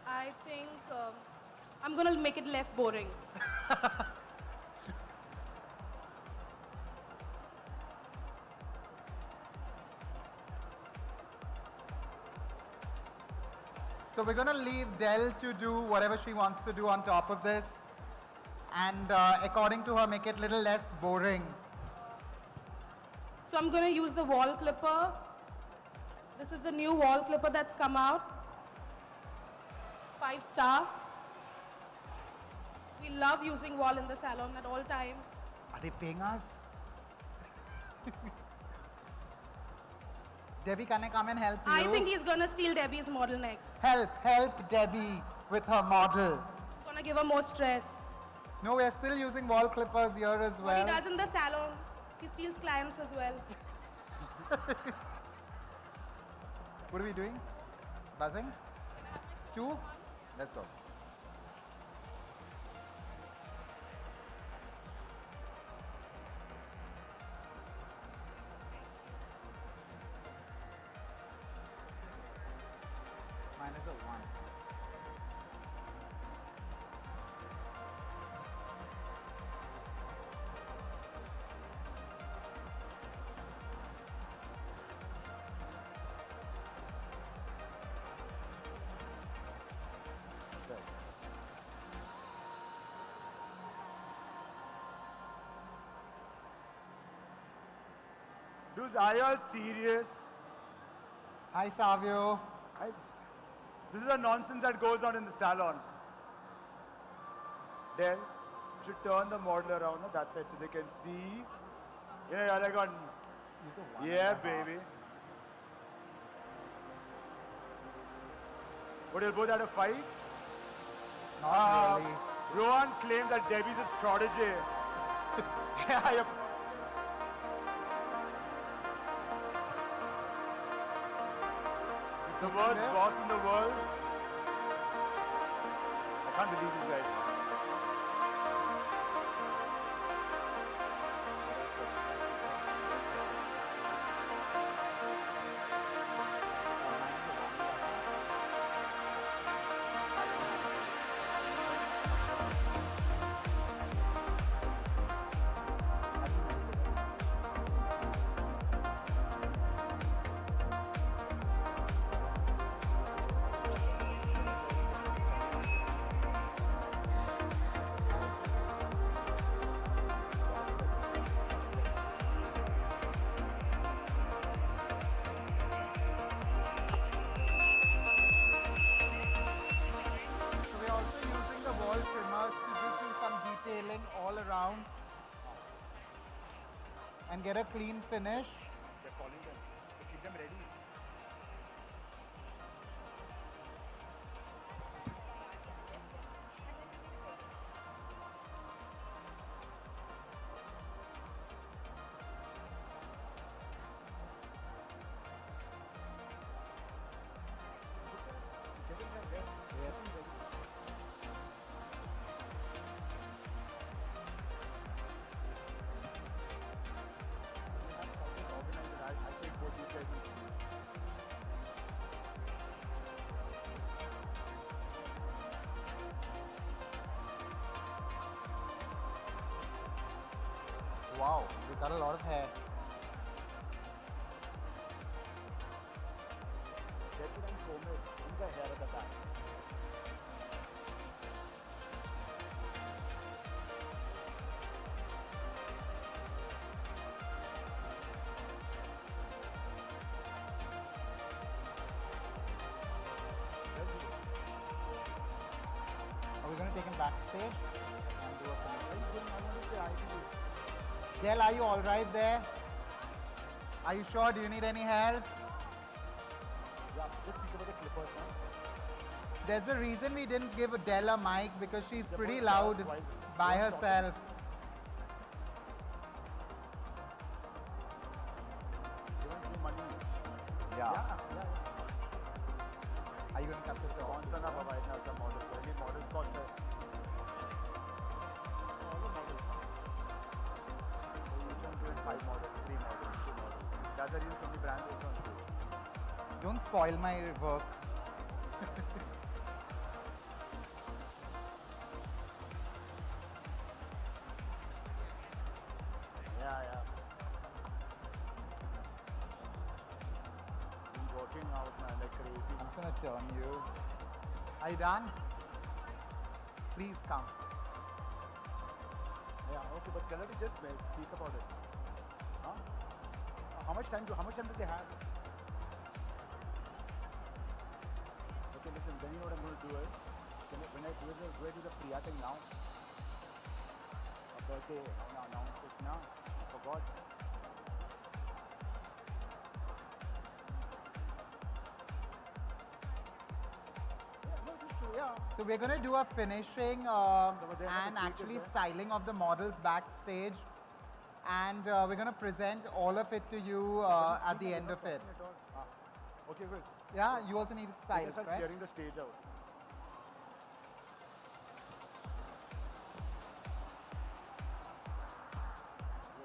I think I'm going to make it less boring. So we're going to leave Del to do whatever she wants to do on top of this. And according to her, make it a little less boring. So I'm going to use the wall clipper. This is the new wall clipper that's come out. 5-star. We love using wall in the salon at all times. Are they paying us? Debbie, can I come and help you? I think he's going to steal Debbie's model next. Help Debbie with her model. He's going to give her more stress. No, we're still using wall clippers here as well. What he does in the salon, he steals clients as well. What are we doing? Buzzing? 2? Let's go. is a 1. Dudes, are you all serious? Hi, Savio. This is the nonsense that goes on in the salon. Then you should turn the model around on that side so they can see. Yeah, like on. Yeah, baby. But you both had a fight? Not really. Rohan claimed that Debbie's his prodigy. Yeah, yeah. The worst boss in the world. I can't believe these guys. all around and get a clean finish. They're calling them. So keep them ready. Wow, we got a lot of hair. Get it and comb it in the hair at the back. Are we going to take him backstage and do a finish? Del, are you all right there? Are you sure? Do you need any help? Yeah, just think about the clippers now. There's a reason we didn't give Del a mic because she's Yeah, pretty but loud why- by don't talk. herself. You want me money? Yeah. Yeah. Are you going to cut this off? Sponsor na provide na some models. Any models cost all the models. So you can do it 5 models, 3 models, 2 models. That's the reason so many brands also on sale. Don't spoil my work. Yeah. Been working out man like crazy. I'm just going to turn you. Are you done? Please come. Yeah, okay, but can I just speak about it? Huh? How much time do they have? Okay, listen, then you know what I'm going to do is, when I do the Priya thing now, a birthday, I want to announce it now. I forgot. Yeah, no, just true, yeah. So we're going to do a finishing they're and gonna actually take it, styling of the models backstage. And we're going to present all of it to you at the end of it. Okay, good. Yeah, you also need a They stylist, start right? clearing the stage out.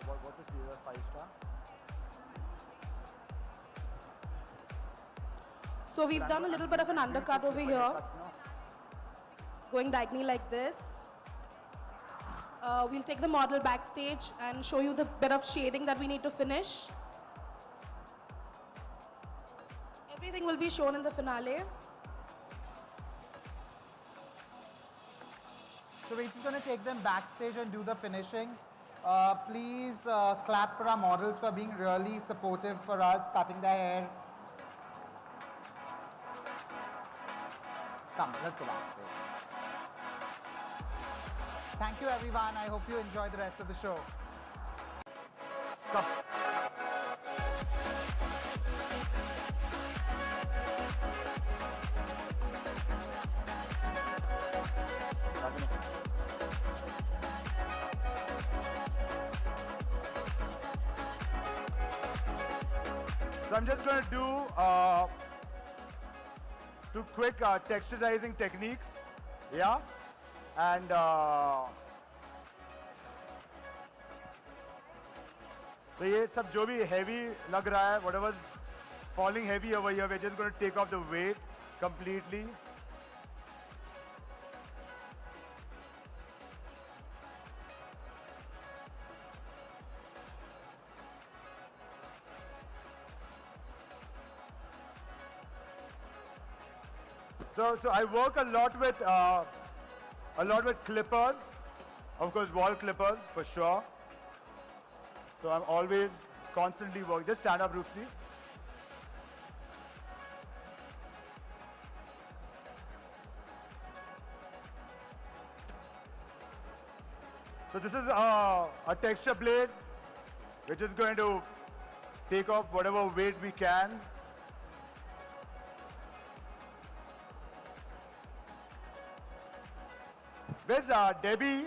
What is the 5-star? So we've done a little bit of an undercut over here, going diagonally like this. We'll take the model backstage and show you the bit of shading that we need to finish. Everything will be shown in the finale. So we're just going to take them backstage and do the finishing. Please clap for our models for being really supportive for us, cutting their hair. Come, let's go backstage. Thank you, everyone. I hope you enjoy the rest of the show. Come. So I'm just going to do two quick texturizing techniques, yeah, and so ये सब जो भी heavy लग रहा है, whatever's falling heavy over here, we're just going to take off the weight completely. So I work a lot with clippers, of course wall clippers for sure. So I'm always constantly working. Just stand up, Rupsi. So this is a texture blade, which is going to take off whatever weight we can. Where's Debbie?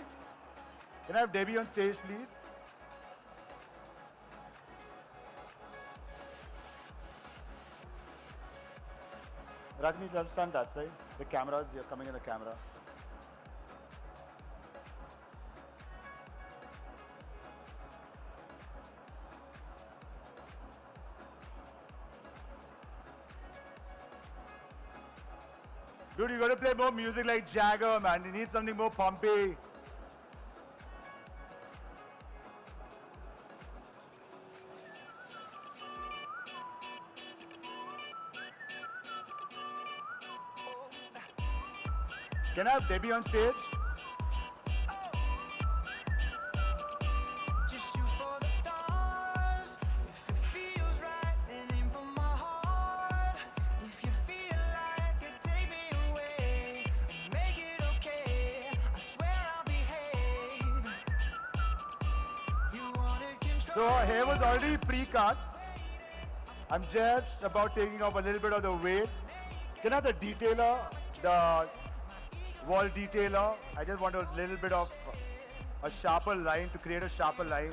Can I have Debbie on stage, please? Rajni, just stand that side. The cameras, you're coming in the camera. Dude, you gotta play more music like Jagger, man. You need something more pumpy. Can I have Debbie on stage? Just shoot for the stars. If it feels right, then aim for my heart. If you feel like it, take me away and make it okay. I swear I'll behave. You wanted control. So her hair was already pre-cut. I'm just about taking off a little bit of the weight. Can I have the detailer, the wall detailer? I just want a little bit of a sharper line to create a sharper line.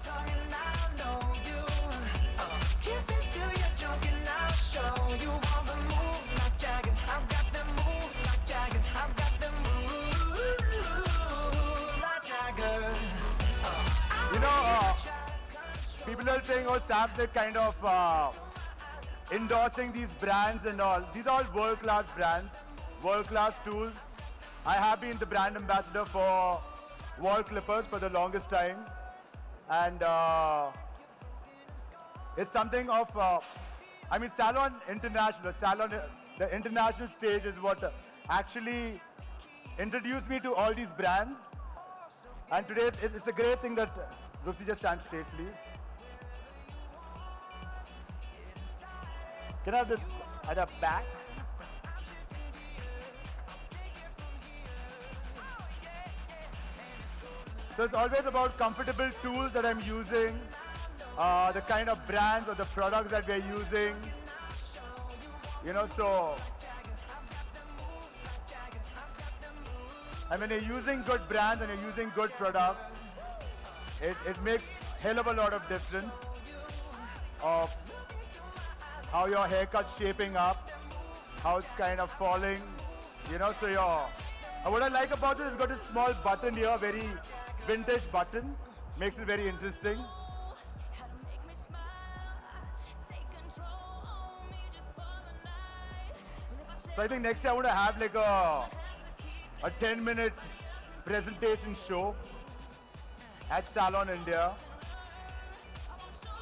Tongue and I know you. Kiss me till you're choking. I'll show you all the moves like Jagger. I've got the moves like Jagger. I've got the moves like Jagger. You know, people are saying, oh, Sam's kind of endorsing these brands and all. These are all world-class brands, world-class tools. I have been the brand ambassador for wall clippers for the longest time. And it's something of, I mean, Salon International, the international stage is what actually introduced me to all these brands. And today, it's a great thing that, Rupsi, just stand straight, please. Can I have this at the back? So it's always about comfortable tools that I'm using, the kind of brands or the products that we're using. You know, so. And when you're using good brands and you're using good products, it makes hell of a lot of difference of how your haircut's shaping up, how it's kind of falling, you know, so what I like about this is got a small button here, very vintage button, makes it very interesting. How to make me smile, take control So I think next year I want to have like a 10-minute presentation show at Salon India.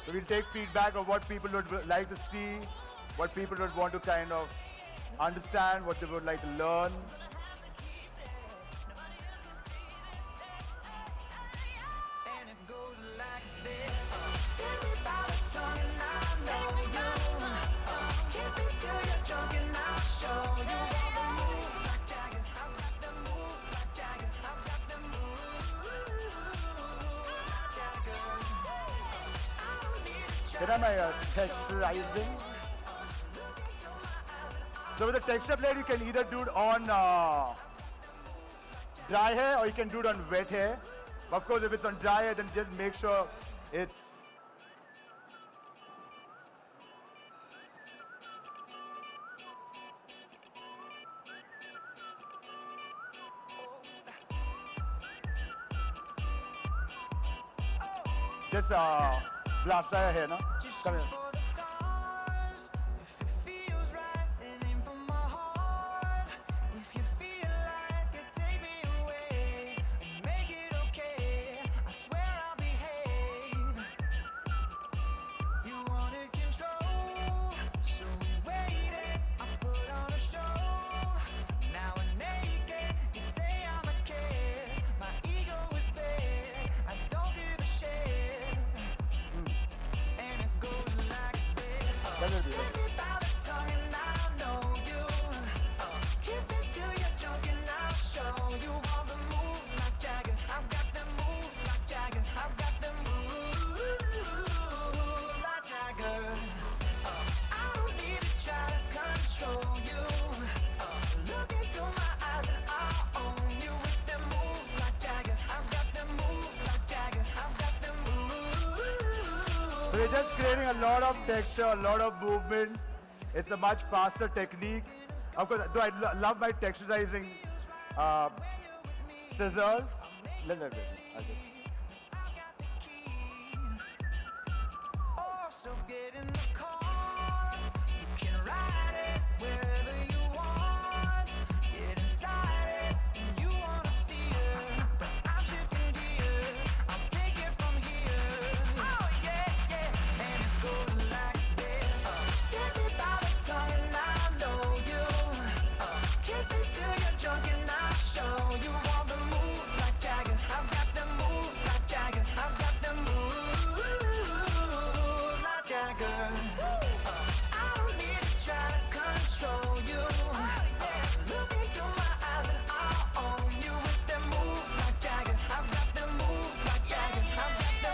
So we'll take feedback of what people would like to see, what people would want to kind of understand, what they would like to learn. And it goes like this. Take me by the tongue and I know you. Kiss me till you're drunk and I'll show you all the moves like Jagger. I've got the moves like Jagger. I've got the moves like Jagger. I don't need to try. Can I have my texturizing? So with the texture plate, you can either do it on dry hair or you can do it on wet hair. Of course, if it's on dry hair, then just make sure it's just blast dry hair, no? Come here. For the stars, if it feels right, then aim for my heart. If you feel like it, take me away and make it okay. I swear I'll behave. You wanted control, so we waited. I put on a show. Now I'm naked. You say I'm a kid. My ego is big. I don't give a shit. And it goes like this. Take me by the tongue and I know you. Kiss me till you're drunk and I'll show you all the moves like Jagger. I've got the moves like Jagger. I've got the moves like Jagger. I don't need to try to control you. Look into my eyes and I'll own you with the moves like Jagger. I've got the moves like Jagger. I've got the moves. So we're just creating a lot of texture, a lot of movement. It's a much faster technique. Of course, though I love my texturizing scissors. Let me. I'll just. Oh, so get in the car. You can ride it wherever you want. Get inside it and you wanna steer. But I'm shifting gears. I'll take it from here. Oh yeah, yeah. And it goes like this. Take me by the tongue and I know you. Kiss me till you're drunk and I'll show you all the moves like Jagger. I've got the moves like Jagger. I've got the moves like Jagger. I don't need to try to control you. Look into my eyes and I'll own you with the moves like Jagger. I've got the moves like Jagger. I've got the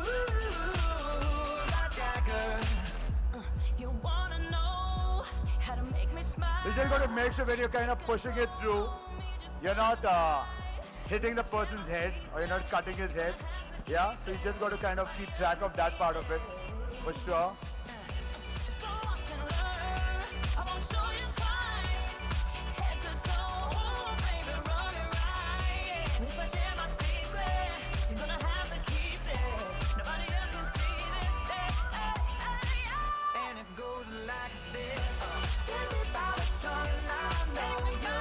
moves like Jagger. You wanna know how to make me smile? You just got to make sure when you're kind of pushing it through, you're not hitting the person's head or you're not cutting his head. Yeah, so you just got to kind of keep track of that part of it, for sure. So watch and learn. I won't show you twice. Head to toe, ooh, baby, run it right. If I share my secret, you're gonna have to keep it. Nobody else can see this. And it goes like this. Take me by the tongue and I know you.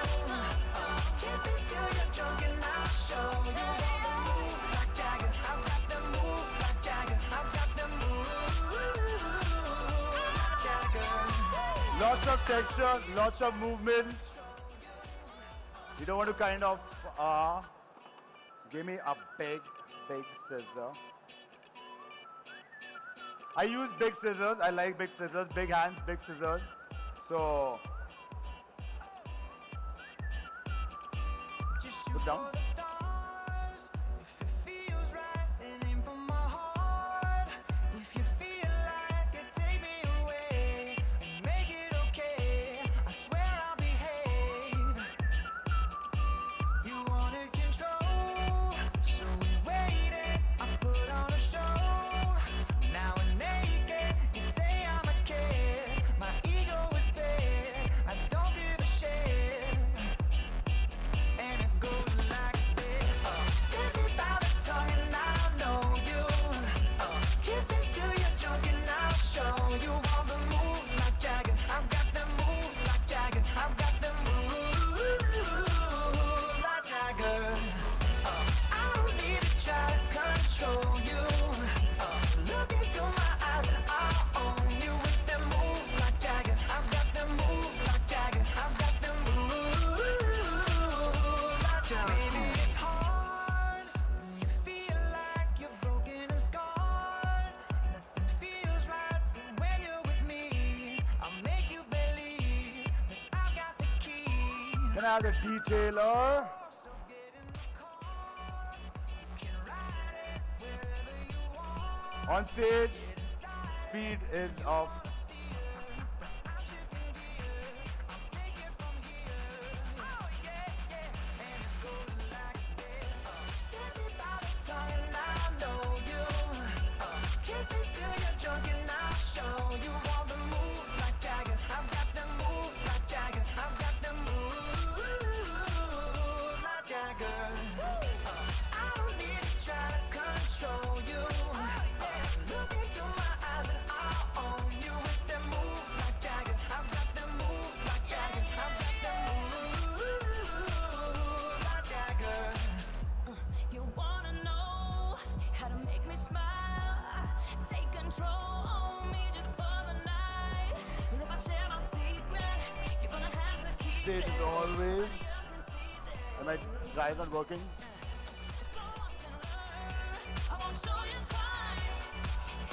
Kiss me till you're drunk and I'll show you all the moves like Jagger. I've got the moves like Jagger. I've got the moves like Jagger. Lots of texture, lots of movement. You don't want to kind of give me a big scissor. I use big scissors. I like big scissors, big hands, big scissors. So Just shoot Put down. for the stars. If it feels right, then aim for my heart. If you feel like it, take me away and make it okay. I swear I'll behave. You wanted control, so we waited. I put on a show. Now I'm naked. You say I'm a kid. My ego is big. I don't give a shit. And it goes like this. Can I have the detailer? On stage, speed is off. You wanna know how to make me smile? Take control on me just for the night. And if I share my secret, you're gonna have to keep Stage it. is always. And my drive not working. So much to learn. I won't show you twice.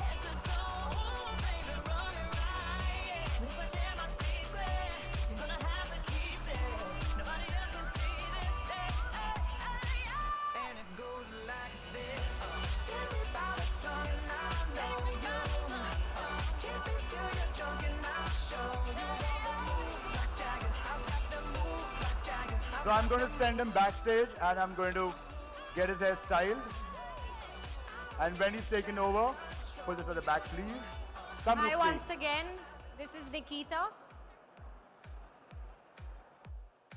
Head to toe, ooh, baby, run it right. And if I share my secret, you're gonna have to keep it. Nobody else can see this. Hey, hey, hey, yeah. And it goes like this. Tell me about the tongue and I know you. Kiss me till you're drunk and I'll show you all the moves like Jagger. I've got the moves like Jagger. So I'm going to send him backstage and I'm going to get his hair styled. And when he's taken over, put this at the back, please. Come to Hi stage. once again. This is Nikita.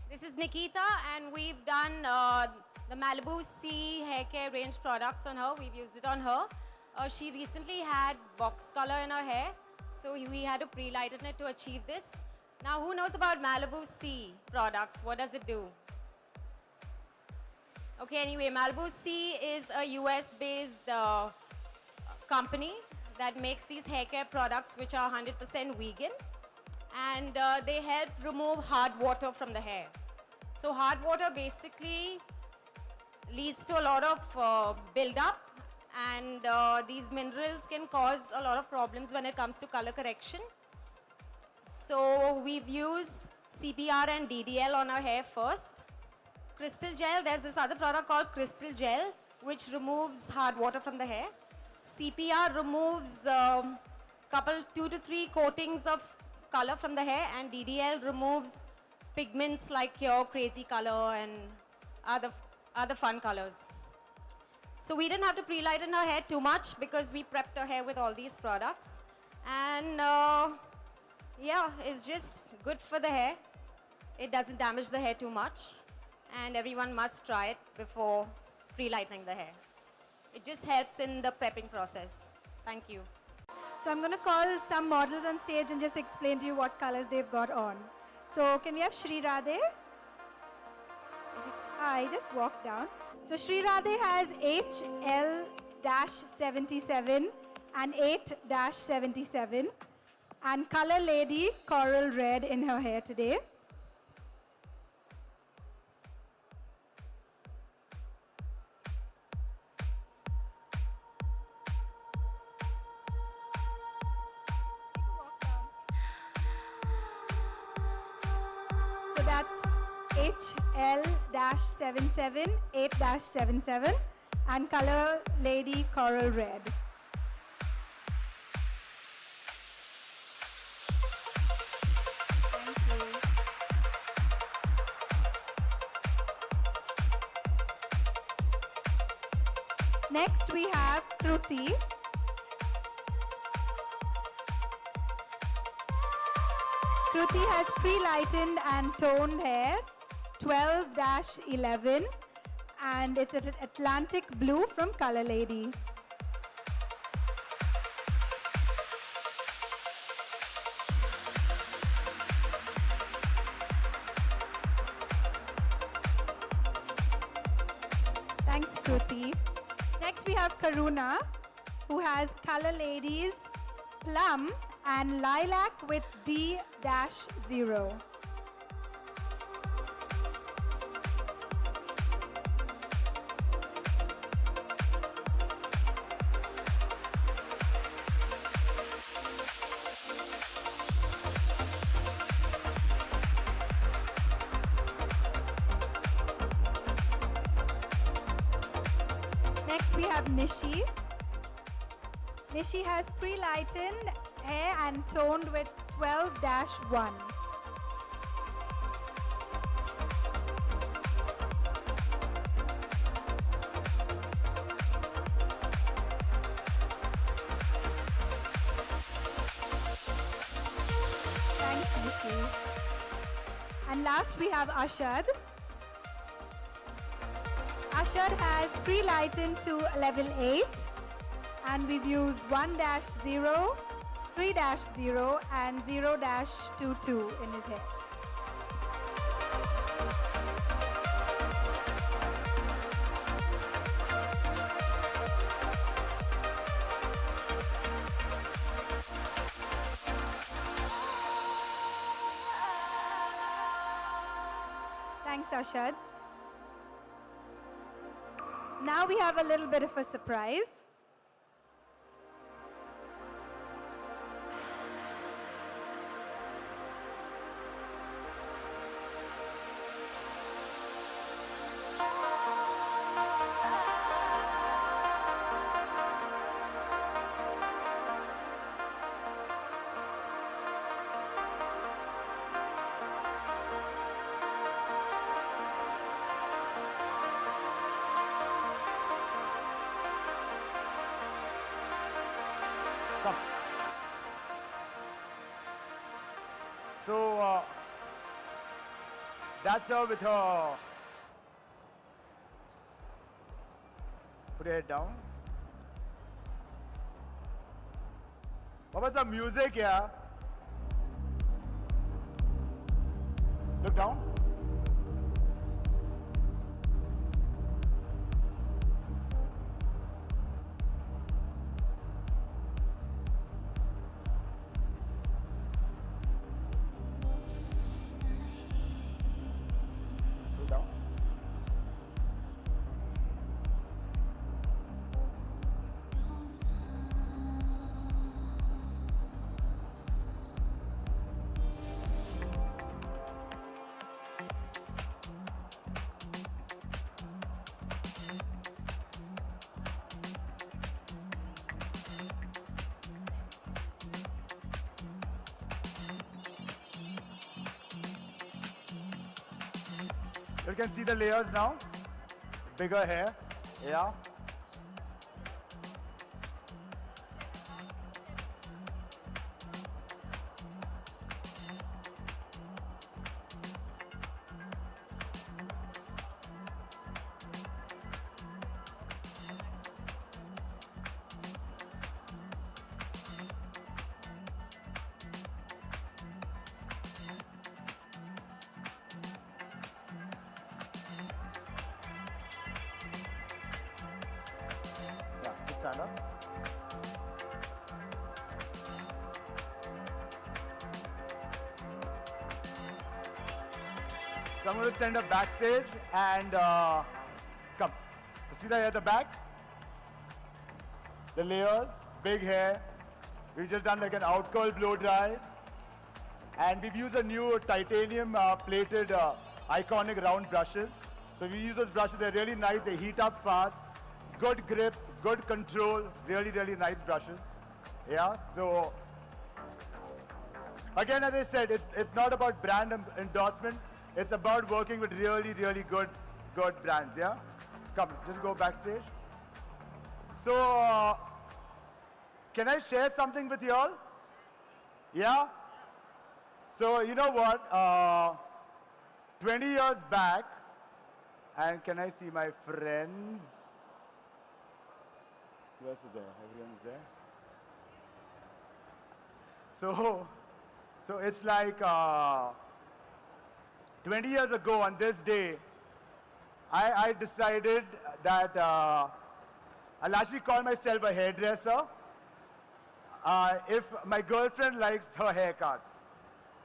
This is Nikita, and we've done the Malibu C hair care range products on her. We've used it on her. She recently had box color in her hair, so we had to pre-lighten it to achieve this. Now, who knows about Malibu C products? What does it do? Okay, anyway, Malibu C is a US-based company that makes these hair care products which are 100% vegan, and they help remove hard water from the hair. So hard water basically leads to a lot of build-up, and these minerals can cause a lot of problems when it comes to color correction. So we've used CPR and DDL on our hair first. Crystal gel, there's this other product called Crystal Gel, which removes hard water from the hair. CPR removes 2 to 3 coatings of color from the hair, and DDL removes pigments like your crazy color and other fun colors. So we didn't have to pre-lighten her hair too much because we prepped her hair with all these products. And yeah, it's just good for the hair. It doesn't damage the hair too much. And everyone must try it before pre-lightening the hair. It just helps in the prepping process. Thank you. So I'm going to call some models on stage and just explain to you what colors they've got on. So can we have Shri Radhe? Hi, just walk down. So Shri Radhe has HL-77 and 8-77, and Color Lady Coral Red in her hair today. So that's HL-77, 8-77, and Color Lady Coral Red. Thank you. Next we have Kruti. Kruti has pre-lightened and toned hair, 12-11, and it's an Atlantic blue from Color Lady. Thanks, Kruti. Next we have Karuna, who has Color Ladies Plum and Lilac with D-0. Next we have Nishi. Nishi has pre-lightened hair and toned with 12-1. Thanks, Nishi. And last we have Ashad. Ashad has pre-lightened to level 8, and we've used 1-0, 3-0 and 0-22 in his hair. Thanks, Ashad. Now we have a little bit of a surprise. Come. So that's her with her. Put your head down. What was the music here? Look down. Look down. You can see the layers now. Bigger hair. Yeah. Yeah, just stand up. So I'm going to stand up backstage and come. See that at the back? The layers, big hair. We've just done like an out curl blow dry. And we've used a new titanium plated iconic round brushes. So we use those brushes, they're really nice, they heat up fast. Good grip, good control, really, really nice brushes. Yeah, so again, as I said, it's not about brand endorsement. It's about working with really, really good brands, yeah? Come, just go backstage. So, can I share something with you all? Yeah? So, you know what? 20 years back, and can I see my friends? Who else is there? Everyone's there. So it's like 20 years ago on this day, I decided that I'll actually call myself a hairdresser if my girlfriend likes her haircut.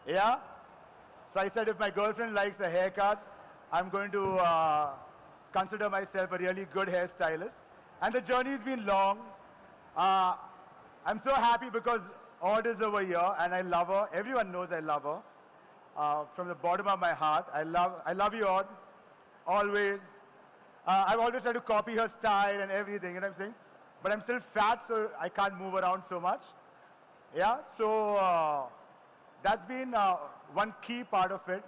Yeah? So I said if my girlfriend likes a haircut, I'm going to consider myself a really good hairstylist. And the journey's been long. I'm so happy because Odd is over here and I love her. Everyone knows I love her. From the bottom of my heart, I love you, Odd. Always. I've always tried to copy her style and everything, you know what I'm saying? But I'm still fat, so I can't move around so much. Yeah, so that's been one key part of it.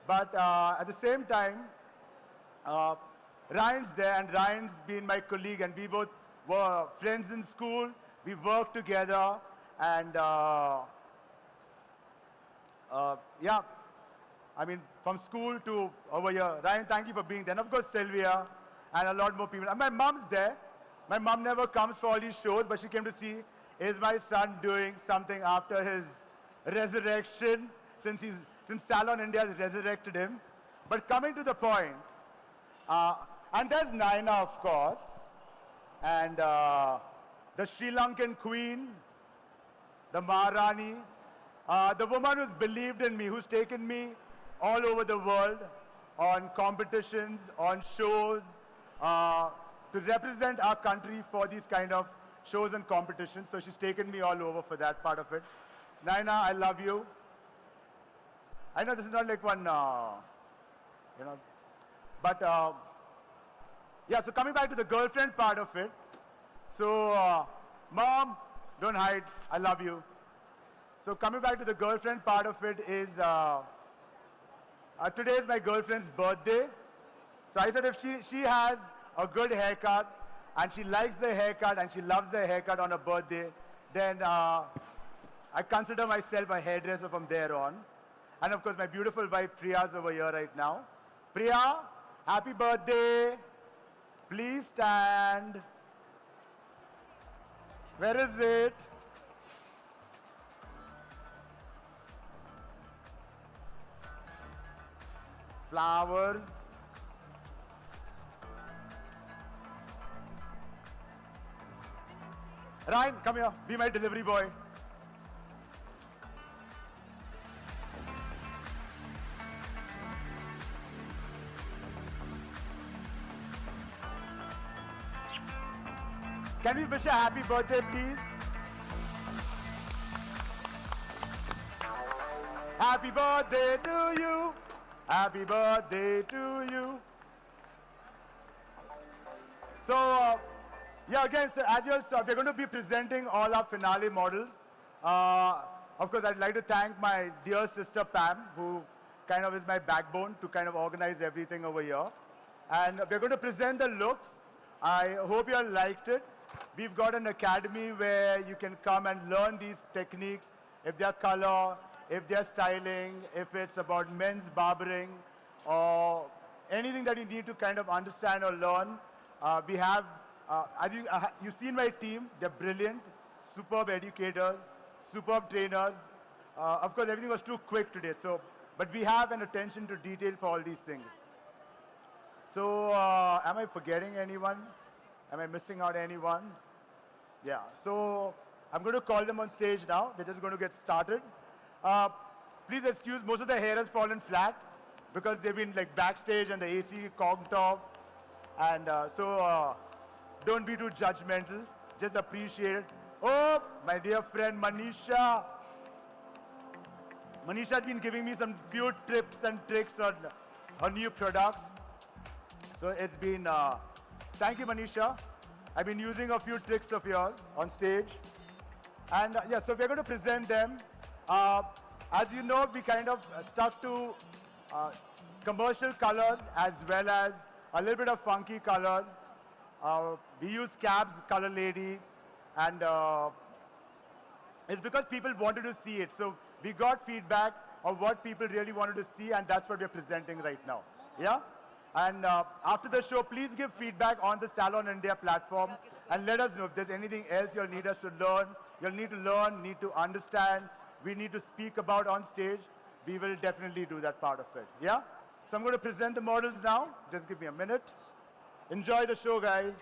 But at the same time, Ryan's there, and Ryan's been my colleague, and we both were friends in school. We worked together, and yeah, I mean, from school to over here. Ryan, thank you for being there. And of course, Sylvia, and a lot more people. And my mom's there. My mom never comes for all these shows, but she came to see, is my son doing something after his resurrection, since Salon India has resurrected him. But coming to the point, and there's Naina, of course, and the Sri Lankan queen, the Maharani, the woman who's believed in me, who's taken me all over the world on competitions, on shows, to represent our country for these kind of shows and competitions. So she's taken me all over for that part of it. Naina, I love you. I know this is not like one, you know, but yeah, so coming back to the girlfriend part of it. So, Mom, don't hide, I love you. So coming back to the girlfriend part of it is, today is my girlfriend's birthday. So I said if she has a good haircut, and she likes the haircut, and she loves the haircut on her birthday, then I consider myself a hairdresser from there on. And of course, my beautiful wife, Priya's over here right now. Priya, happy birthday. Please stand. Where is it? Flowers. Ryan, come here. Be my delivery boy. Can we wish a happy birthday, please? Happy birthday to you. Happy birthday to you. So, yeah, again, so as you all saw, we're going to be presenting all our finale models. Of course, I'd like to thank my dear sister Pam, who kind of is my backbone to kind of organize everything over here. And we're going to present the looks. I hope you all liked it. We've got an academy where you can come and learn these techniques, if they're color, if they're styling, if it's about men's barbering, or anything that you need to kind of understand or learn. We have, you've seen my team, they're brilliant, superb educators, superb trainers. Of course, everything was too quick today, so, but we have an attention to detail for all these things. So, am I forgetting anyone? Am I missing out anyone? Yeah, so I'm going to call them on stage now. We're just going to get started. Please excuse, most of the hair has fallen flat because they've been like backstage and the AC conked off. And so don't be too judgmental. Just appreciate it. Oh, my dear friend Manisha. Manisha has been giving me some few tips and tricks on her new products. So it's been, thank you Manisha. I've been using a few tricks of yours on stage. And yeah, so we're going to present them. As you know, we kind of stuck to commercial colors as well as a little bit of funky colors. We use Cab's Color Lady, and it's because people wanted to see it. So we got feedback of what people really wanted to see, and that's what we're presenting right now. Yeah? And after the show, please give feedback on the Salon India platform and let us know if there's anything else you'll need us to learn. You'll need to learn, need to understand, we need to speak about on stage. We will definitely do that part of it. Yeah? So I'm going to present the models now. Just give me a minute. Enjoy the show, guys.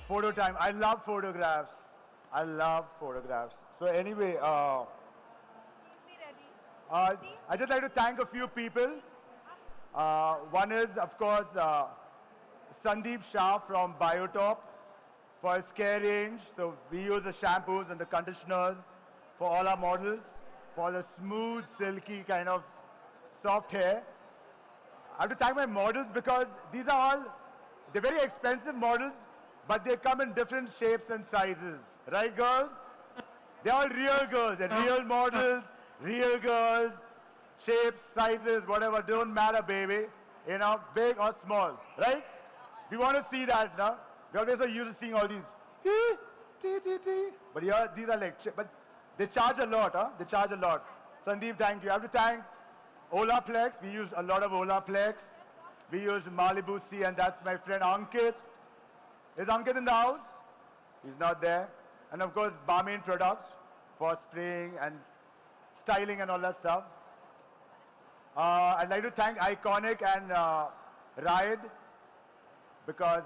Photo time. I love photographs. I love photographs. So anyway, I just like to thank a few people. One is, of course, Sandeep Shah from Biotop for his care range. So we use the shampoos and the conditioners for all our models for the smooth, silky kind of soft hair. I have to thank my models because these are all, they're very expensive models, but they come in different shapes and sizes. Right, girls? They're all real girls. They're real models, real girls, shapes, sizes, whatever. Don't matter, baby. You know, big or small. Right? We want to see that, no? We always are used to seeing all these. But yeah, these are like, but they charge a lot, huh? They charge a lot. Sandeep, thank you. I have to thank Olaplex. We use a lot of Olaplex. We use Malibu C, and that's my friend Ankit. Is Ankit in the house? He's not there. And of course, Barmain products for spraying and styling and all that stuff. I'd like to thank Iconic and Raid because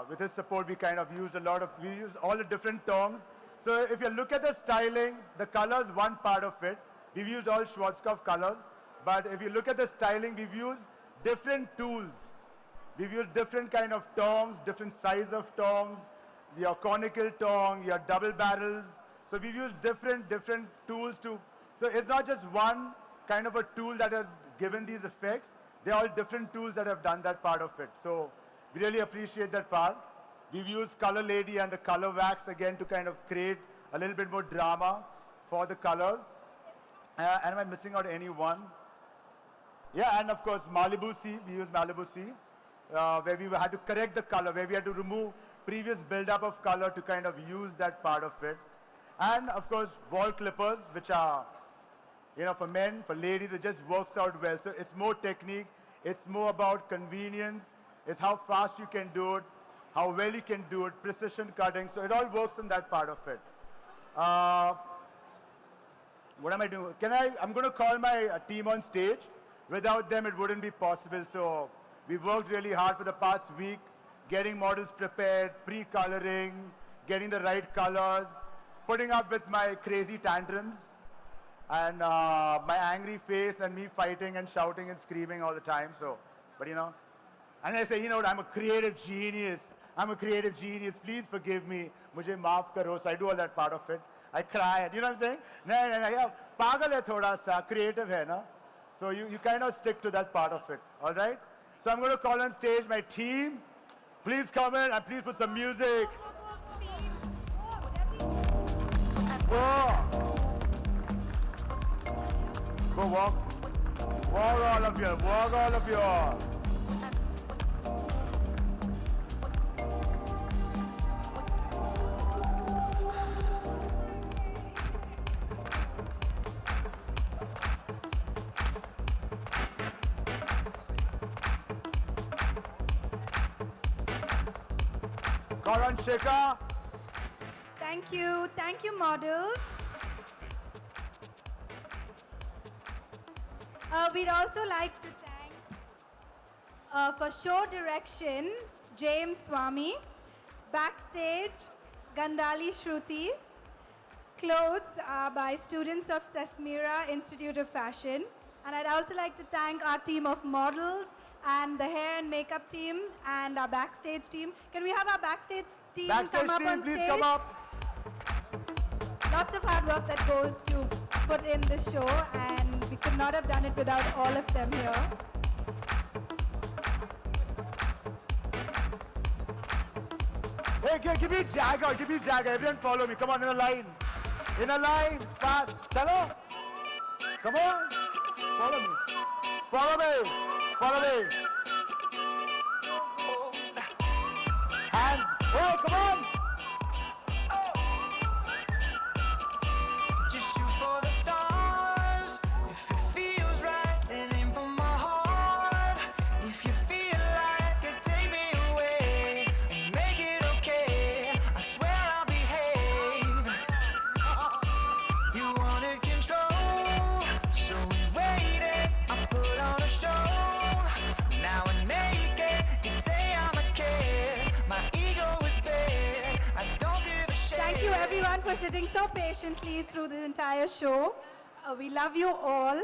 with his support, we kind of used we use all the different tones. So if you look at the styling, the colors, one part of it. We've used all Schwarzkopf colors. But if you look at the styling, we've used different tools. We've used different kind of tongs, different size of tongs, your conical tong, your double barrels. So we've used different tools to, so it's not just one kind of a tool that has given these effects. They're all different tools that have done that part of it. So we really appreciate that part. We've used Color Lady and the color wax again to kind of create a little bit more drama for the colors. And am I missing out any one? Yeah, and of course Malibu Sea, we use Malibu Sea, where we had to correct the color, where we had to remove previous buildup of color to kind of use that part of it. And of course wall clippers, which are, you know, for men, for ladies, it just works out well. So it's more technique, it's more about convenience, it's how fast you can do it, how well you can do it, precision cutting. So it all works in that part of it. What am I doing? I'm going to call my team on stage. Without them, it wouldn't be possible. So we worked really hard for the past week, getting models prepared, pre-coloring, getting the right colors, putting up with my crazy tantrums, and my angry face and me fighting and shouting and screaming all the time. So, but you know, and I say, you know what, I'm a creative genius. I'm a creative genius. Please forgive me. Mujhe maaf karo. So I do all that part of it. I cry. You know what I'm saying? No, yeah. Pagal hai thoda sa. Creative hai na. So you kind of stick to that part of it. All right? So I'm going to call on stage my team. Please come in and please put some music. Whoa. Go walk. Walk all of you. Walk all of you. Karan Shekhar. Thank you. Thank you, models. We'd also like to thank, for show direction, James Swami. Backstage, Gandhali Shruti. Clothes are by students of Sesmira Institute of Fashion. And I'd also like to thank our team of models and the hair and makeup team and our backstage team. Can we have our backstage team come up on stage? Please come up. Lots of hard work that goes to put in this show, and we could not have done it without all of them here. Hey, give me Jagger, give me Jagger. Everyone follow me. Come on, in a line. In a line, fast. Chalo. Come on. Follow me. Follow me. Follow me. Hands. Oh, come on. Just shoot for the stars. If it feels right, then aim for my heart. If you feel like it, take me away and make it okay. I swear I'll behave. You wanted control, so we waited. I put on a show. Now I make it. You say I'm a kid. My ego is big. I don't give a shit. Thank you everyone for sitting so patiently through the entire show. We love you all.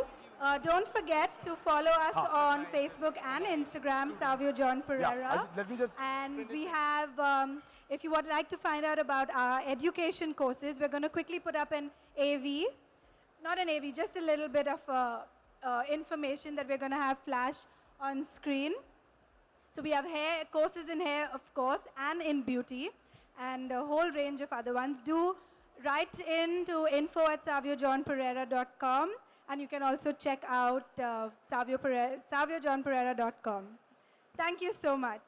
Don't forget to follow us on Facebook and Instagram, Savio John Periera. Let me just And we have, if you would like to find out about our education courses, we're going to quickly put up an AV. Not an AV, just a little bit of information that we're going to have flash on screen. So we have hair, courses in hair, of course, and in beauty, and a whole range of other ones. Do write in to info@saviojohnperera.com, and you can also check out saviojohnperera.com. Thank you so much.